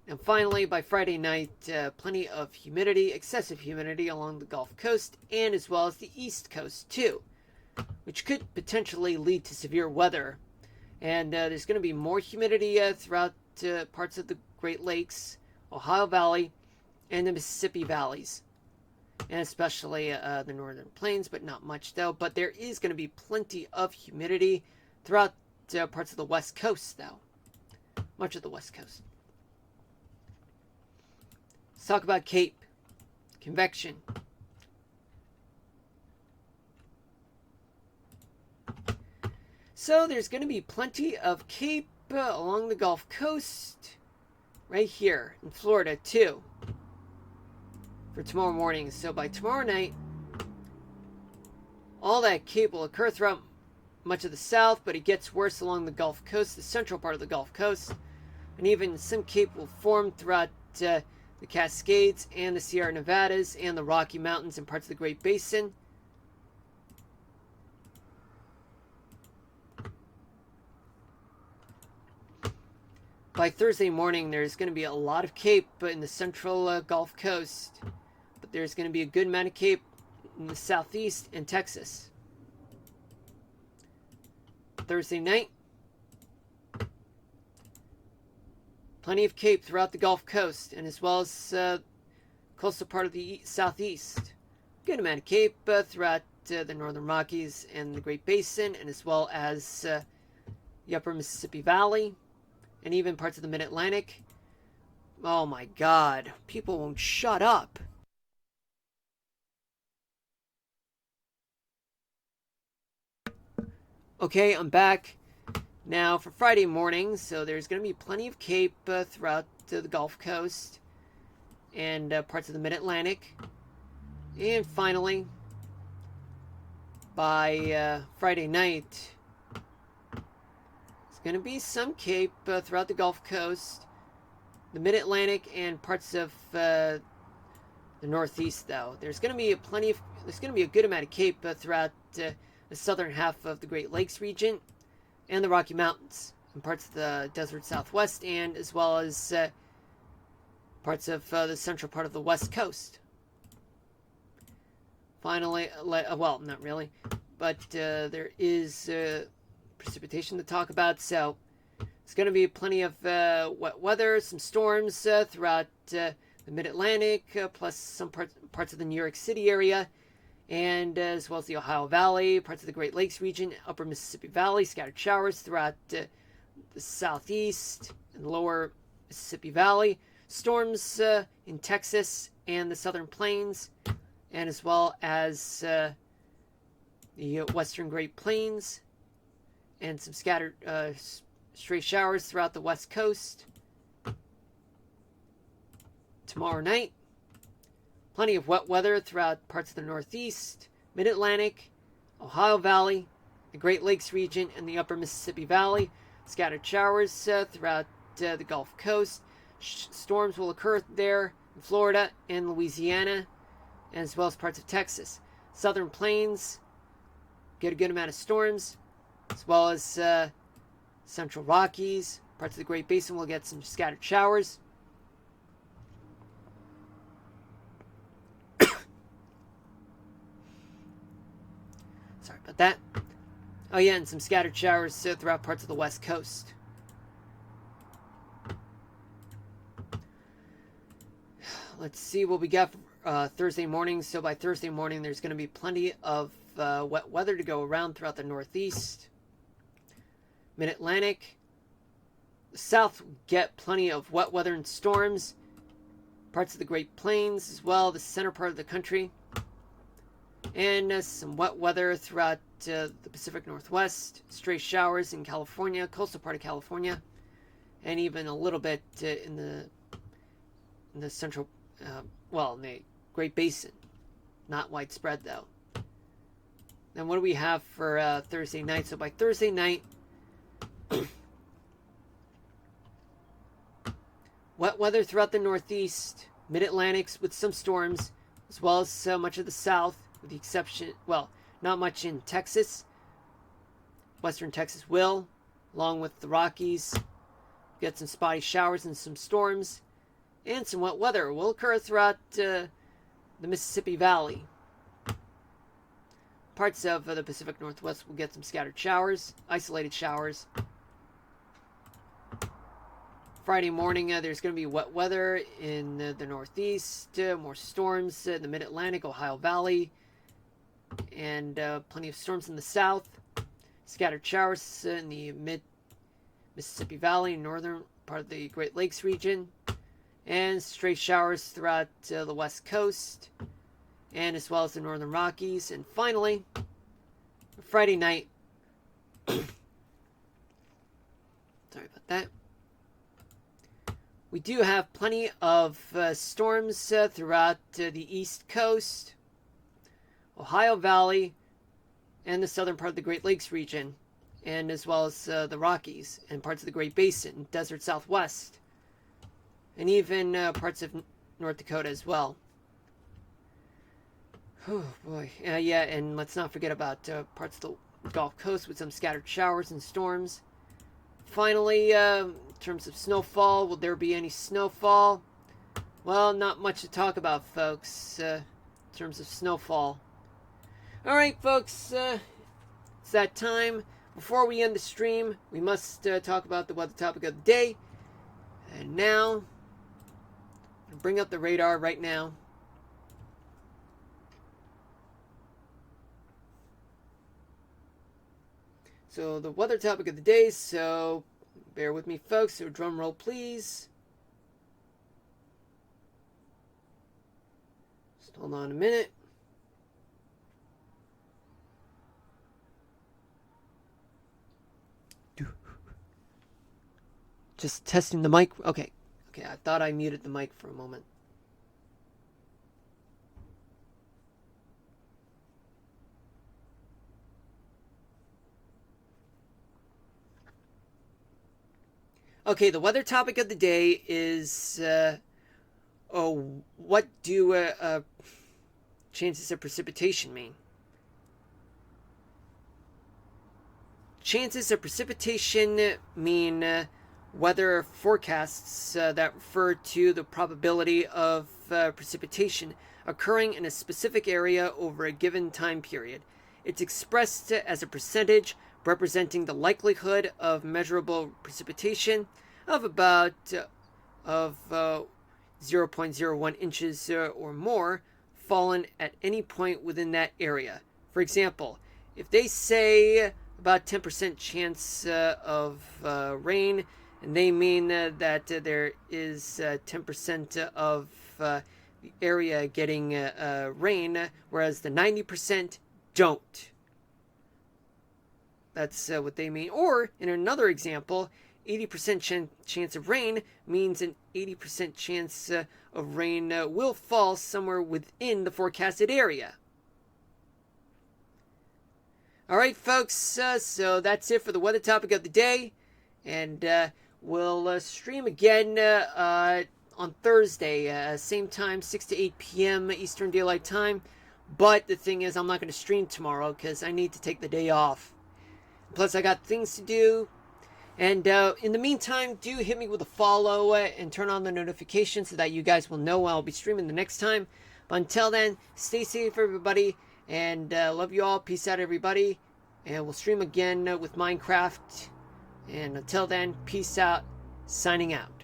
And finally, by Friday night, plenty of humidity, excessive humidity along the Gulf Coast, and as well as the East Coast, too, which could potentially lead to severe weather. And there's going to be more humidity throughout parts of the Great Lakes, Ohio Valley, and the Mississippi Valleys, and especially the Northern Plains, but not much though. But there is going to be plenty of humidity throughout parts of the West Coast, though. Much of the West Coast. Let's talk about CAPE. Convection. So there's going to be plenty of CAPE along the Gulf Coast, right here in Florida too, for tomorrow morning. So by tomorrow night, all that CAPE will occur throughout much of the south, but it gets worse along the Gulf Coast, the central part of the Gulf Coast, and even some CAPE will form throughout the Cascades and the Sierra Nevadas and the Rocky Mountains and parts of the Great Basin. By Thursday morning, there's going to be a lot of CAPE in the central Gulf Coast, but there's going to be a good amount of CAPE in the southeast and Texas. Thursday night, plenty of CAPE throughout the Gulf Coast, and as well as coastal part of the southeast. Good amount of CAPE throughout the northern Rockies and the Great Basin, and as well as the upper Mississippi Valley, and even parts of the Mid-Atlantic. Oh my God, people won't shut up. Okay, I'm back now for Friday morning. So there's going to be plenty of CAPE throughout the Gulf Coast and parts of the Mid-Atlantic. And finally, by Friday night, there's going to be some CAPE throughout the Gulf Coast, the Mid-Atlantic, and parts of the Northeast. Though there's going to be a good amount of CAPE throughout the southern half of the Great Lakes region and the Rocky Mountains and parts of the desert Southwest, and as well as parts of the central part of the West Coast. Finally, well, not really, but there is precipitation to talk about, so it's going to be plenty of wet weather, some storms throughout the Mid-Atlantic, plus some parts of the New York City area, and as well as the Ohio Valley, parts of the Great Lakes region, upper Mississippi Valley, scattered showers throughout the southeast and lower Mississippi Valley, storms in Texas and the southern plains, and as well as the western Great Plains, and some scattered stray showers throughout the west coast. Tomorrow night, plenty of wet weather throughout parts of the Northeast, Mid-Atlantic, Ohio Valley, the Great Lakes region, and the upper Mississippi Valley. Scattered showers throughout the Gulf Coast. Storms will occur there in Florida and Louisiana, as well as parts of Texas. Southern Plains get a good amount of storms, as well as Central Rockies. Parts of the Great Basin will get some scattered showers. Sorry about that. Oh yeah, and some scattered showers throughout parts of the West Coast. Let's see what we got for Thursday morning. So by Thursday morning, there's going to be plenty of wet weather to go around throughout the Northeast, Mid-Atlantic. The South will get plenty of wet weather and storms. parts of the Great Plains as well, the center part of the country, and some wet weather throughout the Pacific Northwest, stray showers in California, coastal part of California, and even a little bit in the central, in the Great Basin. Not widespread though. Then what do we have for Thursday night? So by Thursday night, wet weather throughout the Northeast, Mid-Atlantics with some storms, as well as much of the South, with the exception, not much in Texas. Western Texas will, along with the Rockies. Get some spotty showers and some storms, and some wet weather will occur throughout the Mississippi Valley. Parts of the Pacific Northwest will get some scattered showers, isolated showers. Friday morning, there's going to be wet weather in the Northeast, more storms in the Mid-Atlantic, Ohio Valley, and plenty of storms in the South. Scattered showers in the Mississippi Valley, northern part of the Great Lakes region, and stray showers throughout the West Coast, and as well as the Northern Rockies. And finally, Friday night, sorry about that, we do have plenty of storms throughout the East Coast, Ohio Valley, and the southern part of the Great Lakes region, and as well as the Rockies and parts of the Great Basin, Desert Southwest, and even parts of North Dakota as well. Oh boy. Yeah, and let's not forget about parts of the Gulf Coast with some scattered showers and storms. Finally, in terms of snowfall, will there be any snowfall? Well, not much to talk about, folks, in terms of snowfall. Alright, folks, it's that time. Before we end the stream, we must talk about the weather topic of the day. And now, I'll bring up the radar right now. So the weather topic of the day, so bear with me, folks. So drum roll, please. Just hold on a minute. Just testing the mic. Okay, I thought I muted the mic for a moment. Okay, the weather topic of the day is, what do chances of precipitation mean? Chances of precipitation mean weather forecasts that refer to the probability of precipitation occurring in a specific area over a given time period. It's expressed as a percentage representing the likelihood of measurable precipitation of about 0.01 inches or more fallen at any point within that area. For example, if they say about 10% chance of rain, and they mean that there is 10% of the area getting rain, whereas the 90% don't. That's what they mean. Or, in another example, 80% chance of rain means an 80% chance of rain will fall somewhere within the forecasted area. Alright, folks, so that's it for the weather topic of the day. And we'll stream again on Thursday, same time, 6 to 8 p.m. Eastern Daylight Time. But the thing is, I'm not going to stream tomorrow because I need to take the day off. Plus, I got things to do. And in the meantime, do hit me with a follow and turn on the notifications so that you guys will know when I'll be streaming the next time. But until then, stay safe, everybody. And love you all. Peace out, everybody. And we'll stream again with Minecraft. And until then, peace out. Signing out.